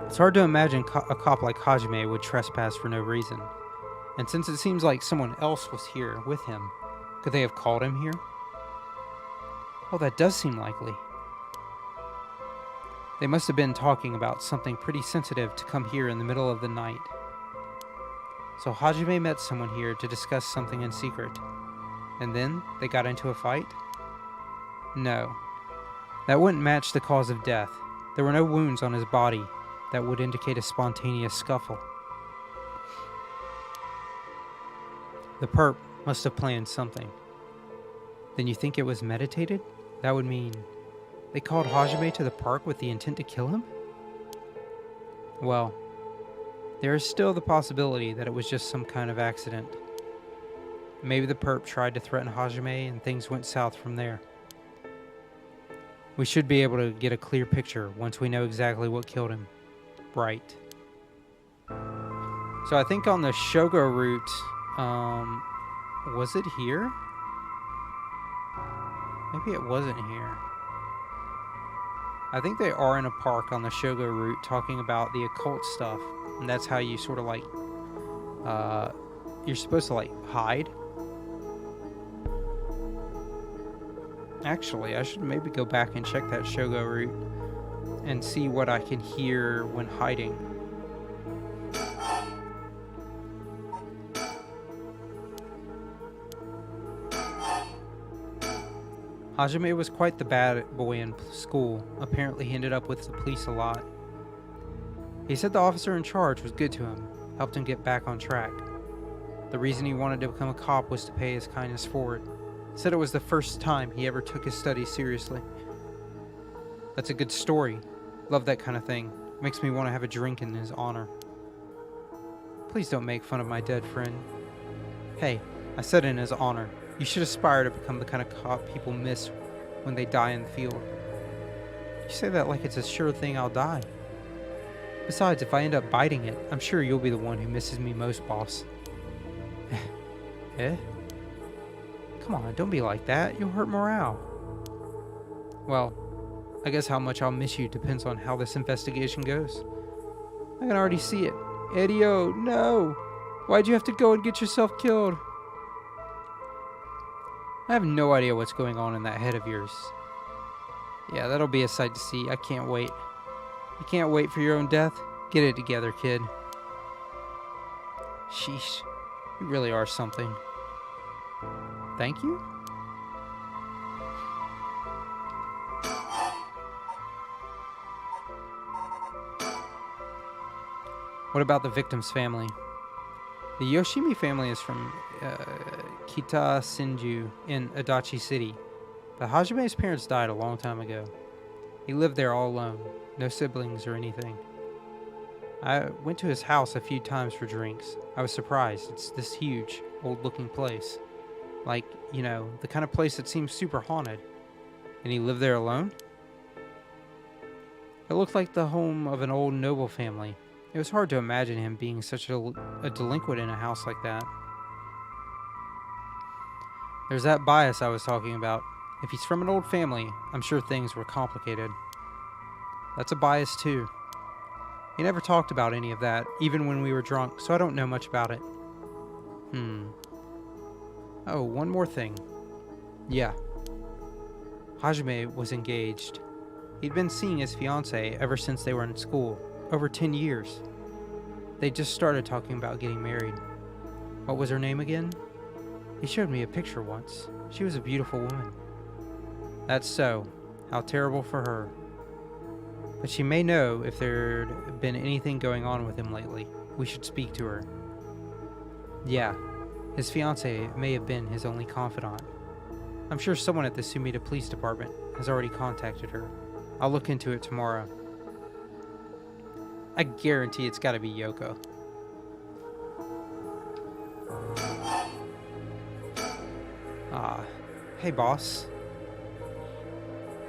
It's hard to imagine a cop like Hajime would trespass for no reason. And since it seems like someone else was here with him, could they have called him here? Oh, that does seem likely. They must have been talking about something pretty sensitive to come here in the middle of the night. So Hajime met someone here to discuss something in secret. And then they got into a fight? No. That wouldn't match the cause of death. There were no wounds on his body that would indicate a spontaneous scuffle. The perp must have planned something. Then you think it was meditated? That would mean they called Hajime to the park with the intent to kill him? Well, there is still the possibility that it was just some kind of accident. Maybe the perp tried to threaten Hajime and things went south from there. We should be able to get a clear picture once we know exactly what killed him. Right. So I think on the Shogo route, was it here? Maybe it wasn't here. I think they are in a park on the Shogo route talking about the occult stuff. And that's how you sort of like, you're supposed to like hide. Actually, I should maybe go back and check that Shogo route and see what I can hear when hiding. Hajime was quite the bad boy in school. Apparently he ended up with the police a lot. He said the officer in charge was good to him, helped him get back on track. The reason he wanted to become a cop was to pay his kindness forward. Said it was the first time he ever took his studies seriously. That's a good story. Love that kind of thing. Makes me want to have a drink in his honor. Please don't make fun of my dead friend. Hey, I said in his honor. You should aspire to become the kind of cop people miss when they die in the field. You say that like it's a sure thing I'll die. Besides, if I end up biting it, I'm sure you'll be the one who misses me most, boss. Eh? Come on, don't be like that. You'll hurt morale. Well, I guess how much I'll miss you depends on how this investigation goes. I can already see it. Eddie-o, no! Why'd you have to go and get yourself killed? I have no idea what's going on in that head of yours. Yeah, that'll be a sight to see. I can't wait. You can't wait for your own death? Get it together, kid. Sheesh. You really are something. Thank you? What about the victim's family? The Yoshimi family is from Kita Shinju in Adachi City, but Hajime's parents died a long time ago. He lived there all alone, no siblings or anything. I went to his house a few times for drinks. I was surprised. It's this huge, old-looking place. Like, you know, the kind of place that seems super haunted. And he lived there alone? It looked like the home of an old noble family. It was hard to imagine him being such a delinquent in a house like that. There's that bias I was talking about. If he's from an old family, I'm sure things were complicated. That's a bias too. He never talked about any of that, even when we were drunk, so I don't know much about it. Oh, one more thing. Yeah. Hajime was engaged. He'd been seeing his fiancée ever since they were in school, over 10 years. They just started talking about getting married. What was her name again? He showed me a picture once. She was a beautiful woman. That's so. How terrible for her. but she may know if there'd been anything going on with him lately. We should speak to her. Yeah, his fiancée may have been his only confidant. I'm sure someone at the Sumida Police Department has already contacted her. I'll look into it tomorrow. I guarantee it's gotta be Yoko. Hey boss.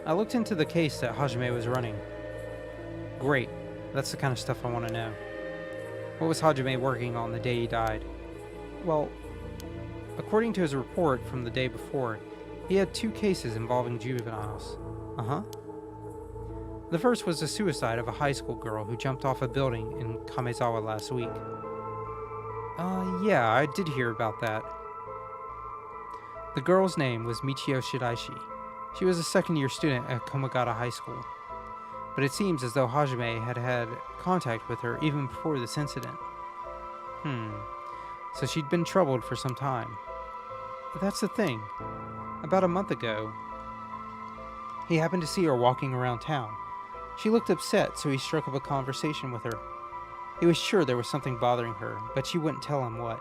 I looked into the case that Hajime was running. Great, that's the kind of stuff I want to know. What was Hajime working on the day he died? Well, according to his report from the day before, he had 2 cases involving juveniles. The first was the suicide of a high school girl who jumped off a building in Kamezawa last week. Yeah, I did hear about that. The girl's name was Michio Shiraishi. She was a second-year student at Komagata High School. But it seems as though Hajime had had contact with her even before this incident. So she'd been troubled for some time. But that's the thing. About a month ago, he happened to see her walking around town. She looked upset, so he struck up a conversation with her. He was sure there was something bothering her, but she wouldn't tell him what.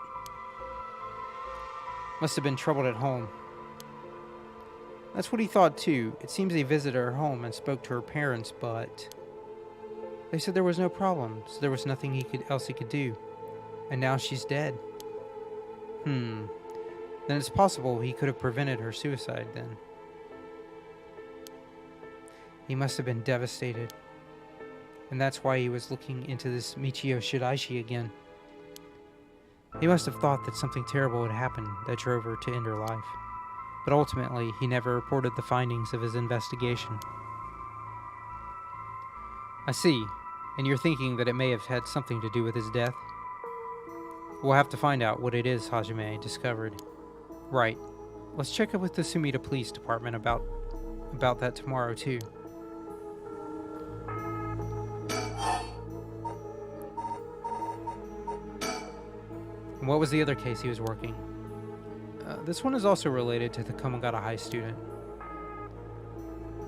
Must have been troubled at home. That's what he thought too. It seems they visited her home and spoke to her parents, but they said there was no problem, so there was nothing else he could do. And now she's dead. Then it's possible he could have prevented her suicide then. He must have been devastated. And that's why he was looking into this Michio Shiraishi again. He must have thought that something terrible had happened that drove her to end her life. But ultimately, he never reported the findings of his investigation. I see. And you're thinking that it may have had something to do with his death? We'll have to find out what it is Hajime discovered. Right. Let's check up with the Sumida Police Department about that tomorrow, too. And what was the other case he was working? This one is also related to the Komagata High student.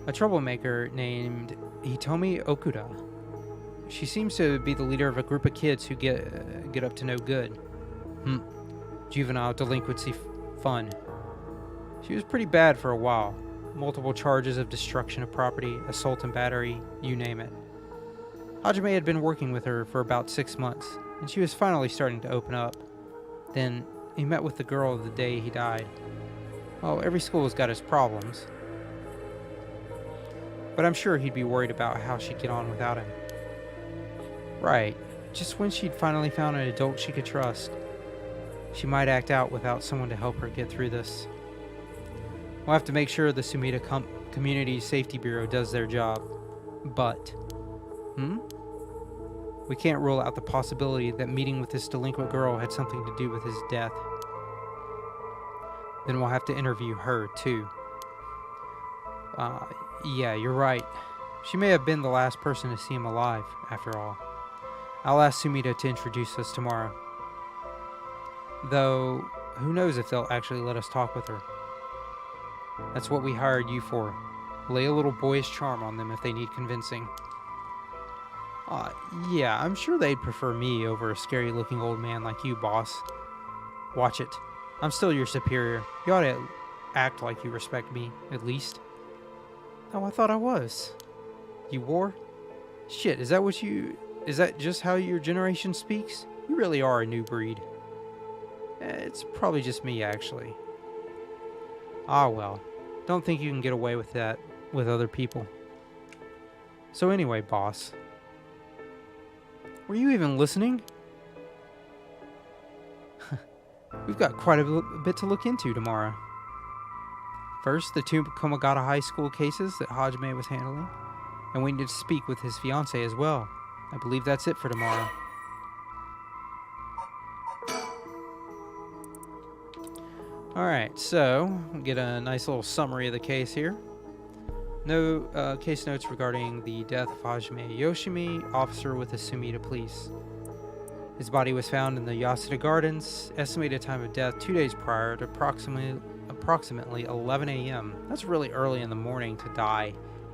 A troublemaker named Hitomi Okuda. She seems to be the leader of a group of kids who get up to no good. Juvenile delinquency fun. She was pretty bad for a while. Multiple charges of destruction of property, assault and battery, you name it. Hajime had been working with her for about 6 months, and she was finally starting to open up. Then he met with the girl the day he died. Well, every school's got its problems. But I'm sure he'd be worried about how she'd get on without him. Right. Just when she'd finally found an adult she could trust, she might act out without someone to help her get through this. We'll have to make sure the Sumida Community Safety Bureau does their job. But, we can't rule out the possibility that meeting with this delinquent girl had something to do with his death. Then we'll have to interview her, too. Yeah, you're right. She may have been the last person to see him alive, after all. I'll ask Sumida to introduce us tomorrow. Though, who knows if they'll actually let us talk with her. That's what we hired you for. Lay a little boyish charm on them if they need convincing. Yeah, I'm sure they'd prefer me over a scary-looking old man like you, boss. Watch it. I'm still your superior. You ought to act like you respect me, at least. Oh, I thought I was. You wore? Shit, is that just how your generation speaks? You really are a new breed. It's probably just me, actually. Ah, well. Don't think you can get away with that with other people. So anyway, boss. Were you even listening? We've got quite a bit to look into tomorrow. First, the 2 Komagata High School cases that Hajime was handling, and we need to speak with his fiancée as well. I believe that's it for tomorrow. Alright, so we'll get a nice little summary of the case here. No case notes regarding the death of Hajime Yoshimi, officer with the Sumida Police. His body was found in the Yasuda Gardens. Estimated time of death 2 days prior at approximately 11 a.m. That's really early in the morning to die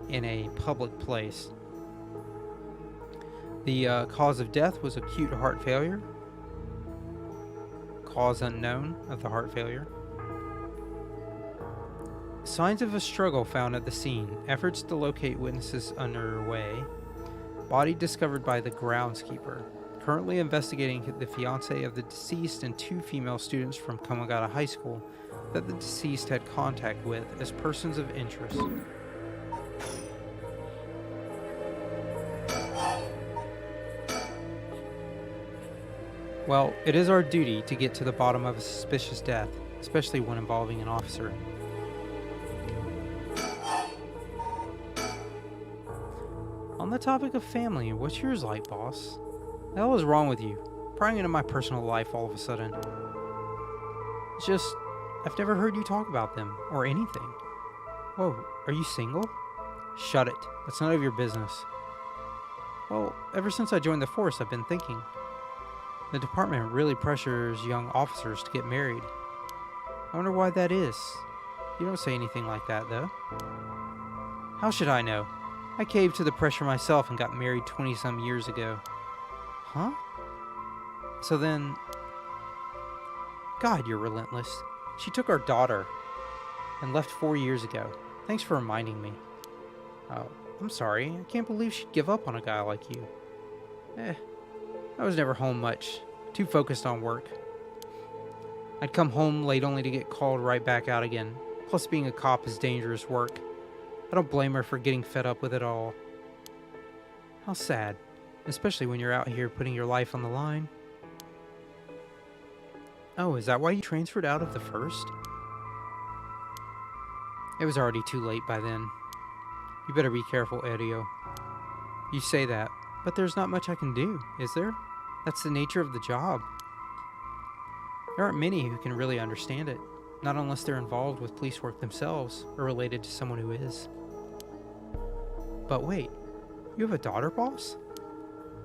in a public place. The cause of death was acute heart failure. Cause unknown of the heart failure. Signs of a struggle found at the scene. Efforts to locate witnesses underway. Body discovered by the groundskeeper. Currently investigating the fiancé of the deceased and 2 female students from Kamagata High School that the deceased had contact with as persons of interest. Well, it is our duty to get to the bottom of a suspicious death, especially one involving an officer. On the topic of family, what's yours like, boss? The hell is wrong with you? Prying into my personal life all of a sudden. It's just, I've never heard you talk about them, or anything. Whoa, are you single? Shut it. That's none of your business. Well, ever since I joined the force, I've been thinking. The department really pressures young officers to get married. I wonder why that is. You don't say anything like that, though. How should I know? I caved to the pressure myself and got married 20-some years ago. Huh? So then... God, you're relentless. She took our daughter and left 4 years ago. Thanks for reminding me. Oh, I'm sorry. I can't believe she'd give up on a guy like you. I was never home much. Too focused on work. I'd come home late only to get called right back out again. Plus being a cop is dangerous work. I don't blame her for getting fed up with it all. How sad. Especially when you're out here putting your life on the line. Oh, is that why you transferred out of the first? It was already too late by then. You better be careful, Erio. You say that, but there's not much I can do, is there? That's the nature of the job. There aren't many who can really understand it, not unless they're involved with police work themselves or related to someone who is. But wait, you have a daughter, boss?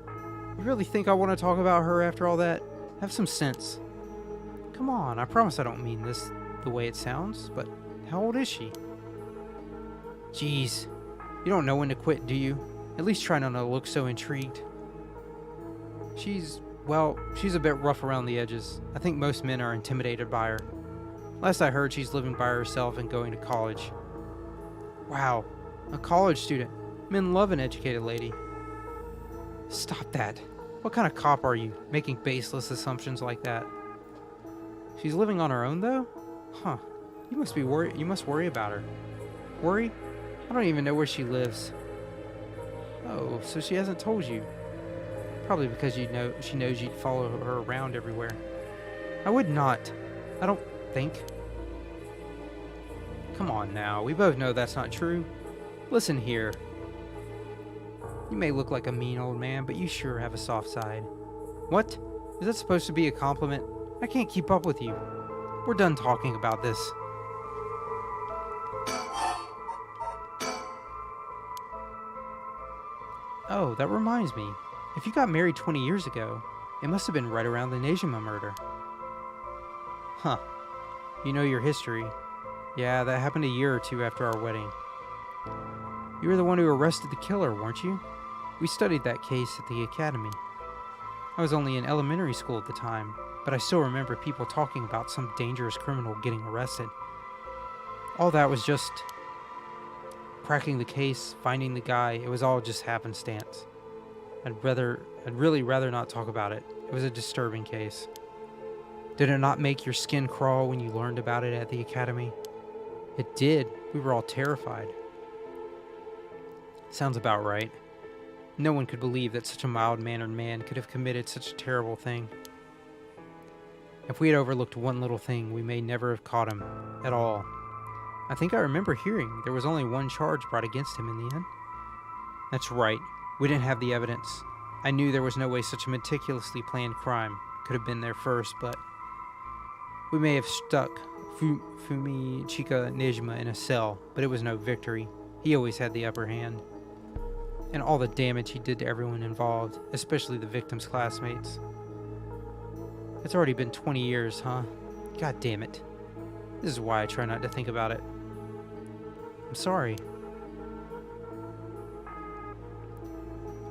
You really think I want to talk about her after all that? Have some sense. Come on, I promise I don't mean this the way it sounds, but how old is she? Jeez, you don't know when to quit, do you? At least try not to look so intrigued. She's a bit rough around the edges. I think most men are intimidated by her. Last I heard, she's living by herself and going to college. Wow, a college student. Men love an educated lady. Stop that. What kind of cop are you, making baseless assumptions like that? She's living on her own, though? Huh. You must worry about her. Worry? I don't even know where she lives. Oh, so she hasn't told you. Probably because she knows you'd follow her around everywhere. I would not. I don't think. Come on now, we both know that's not true. Listen here. You may look like a mean old man, but you sure have a soft side. What? Is that supposed to be a compliment? I can't keep up with you. We're done talking about this. Oh, that reminds me. If you got married 20 years ago, it must have been right around the Nejima murder. Huh. You know your history. Yeah, that happened a year or 2 after our wedding. You were the one who arrested the killer, weren't you? We studied that case at the academy. I was only in elementary school at the time, but I still remember people talking about some dangerous criminal getting arrested. All that was just cracking the case, finding the guy. It was all just happenstance. I'd really rather not talk about it. It was a disturbing case. Did it not make your skin crawl when you learned about it at the academy? It did. We were all terrified. Sounds about right. No one could believe that such a mild-mannered man could have committed such a terrible thing. If we had overlooked one little thing, we may never have caught him at all. I think I remember hearing there was only one charge brought against him in the end. That's right. We didn't have the evidence. I knew there was no way such a meticulously planned crime could have been there first, but we may have stuck Fumichika Nejima in a cell, but it was no victory. He always had the upper hand. And all the damage he did to everyone involved, especially the victim's classmates. It's already been 20 years, huh? God damn it. This is why I try not to think about it. I'm sorry.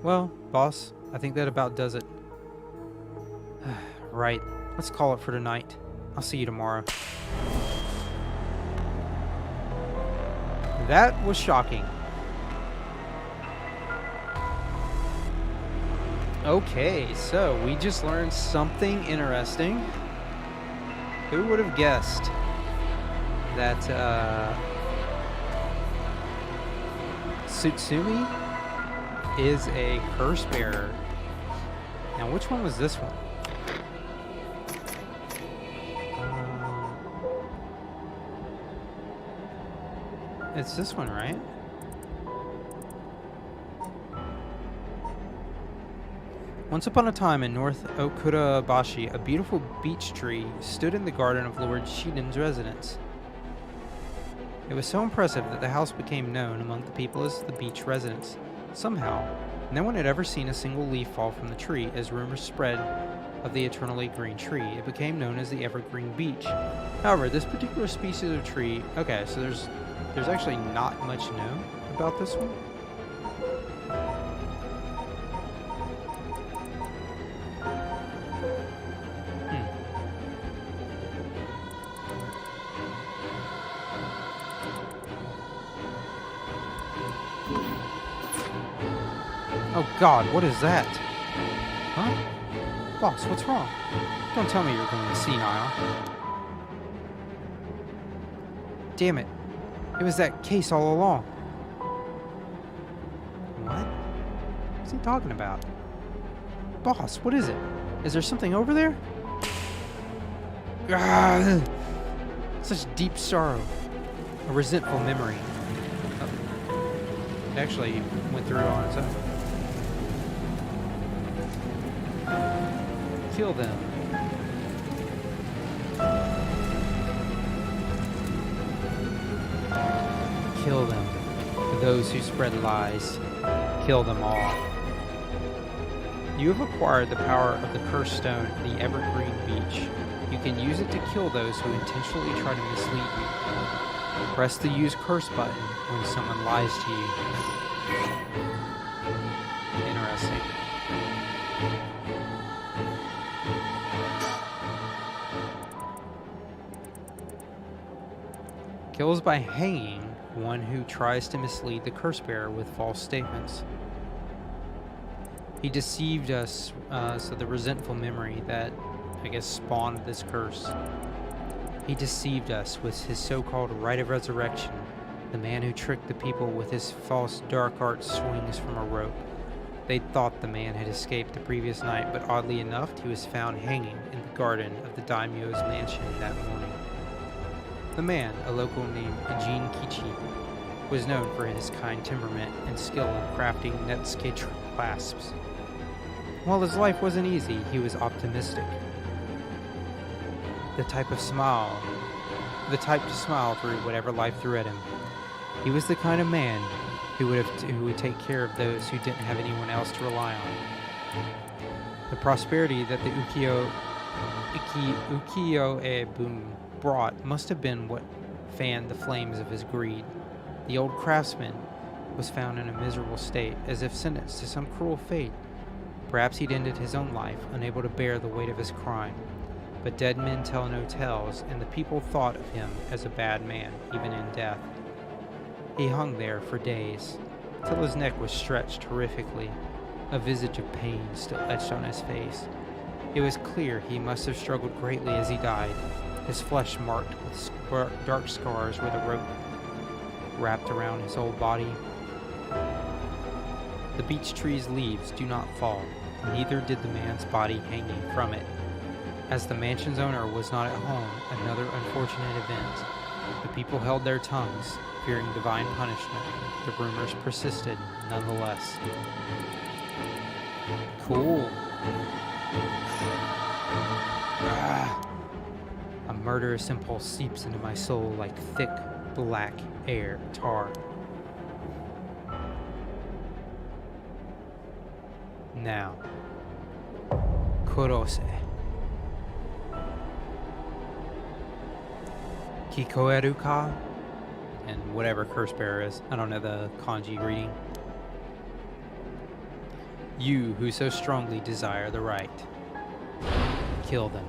Well, boss, I think that about does it. Right. Let's call it for tonight. I'll see you tomorrow. That was shocking. Okay, so we just learned something interesting. Who would have guessed that Tsutsumi is a curse bearer? Now, which one was this one? It's this one, right? Once upon a time in North Okurabashi, a beautiful beech tree stood in the garden of Lord Shiden's residence. It was so impressive that the house became known among the people as the beech residence. Somehow, no one had ever seen a single leaf fall from the tree. As rumors spread of the eternally green tree, it became known as the evergreen beech. However, this particular species of tree... Okay, so there's actually not much known about this one. Oh God, what is that? Huh? Boss, what's wrong? Don't tell me you're going senile. Damn it. It was that case all along. What? What's he talking about? Boss, what is it? Is there something over there? Ah, such deep sorrow. A resentful memory. Oh. It actually went through on its own. Kill them. Kill them. For those who spread lies, kill them all. You have acquired the power of the cursed stone, the evergreen beech. You can use it to kill those who intentionally try to mislead you. Press the use curse button when someone lies to you. Interesting. Kills by hanging one who tries to mislead the curse bearer with false statements. He deceived us, so the resentful memory that, I guess, spawned this curse. He deceived us with his so-called rite of resurrection. The man who tricked the people with his false dark art swings from a rope. They thought the man had escaped the previous night, but oddly enough, he was found hanging in the garden of the daimyo's mansion that morning. The man, a local named Jin Kichi, was known for his kind temperament and skill in crafting Netsuke clasps. While his life wasn't easy, he was optimistic. The type to smile through whatever life threw at him. He was the kind of man who would take care of those who didn't have anyone else to rely on. The prosperity that the ukiyo-e boom brought must have been what fanned the flames of his greed. The old craftsman was found in a miserable state, as if sentenced to some cruel fate. Perhaps he'd ended his own life, unable to bear the weight of his crime. But dead men tell no tales, and the people thought of him as a bad man, even in death. He hung there for days, till his neck was stretched horrifically, a visage of pain still etched on his face. It was clear he must have struggled greatly as he died, his flesh marked with dark scars where the rope wrapped around his whole body. The beech tree's leaves do not fall, neither did the man's body hanging from it. As the mansion's owner was not at home, another unfortunate event. The people held their tongues, fearing divine punishment. The rumors persisted nonetheless. Cool. A murderous impulse seeps into my soul like thick, black air tar. Now, Kurose. Kikoeru ka? And whatever curse bearer is. I don't know the kanji reading. You who so strongly desire the right. Kill them.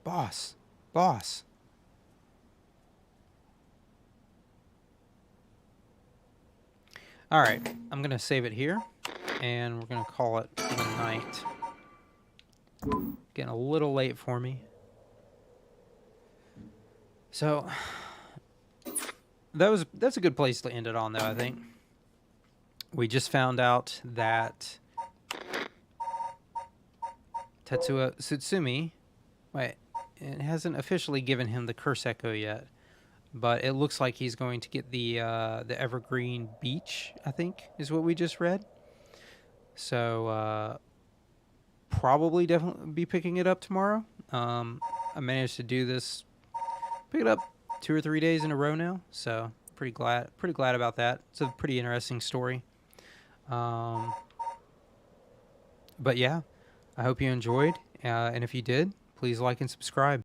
Boss. Boss. All right, I'm going to save it here, and we're going to call it the night. Getting a little late for me. So, that's a good place to end it on, though, I think. We just found out that Tetsuo Tsutsumi, wait, it hasn't officially given him the Curse Echo yet, but it looks like he's going to get the Evergreen Beach, I think, is what we just read. So, probably definitely be picking it up tomorrow. I managed to do this, pick it up 2 or 3 days in a row now, so pretty glad about that. It's a pretty interesting story. But yeah, I hope you enjoyed, and if you did, please like and subscribe.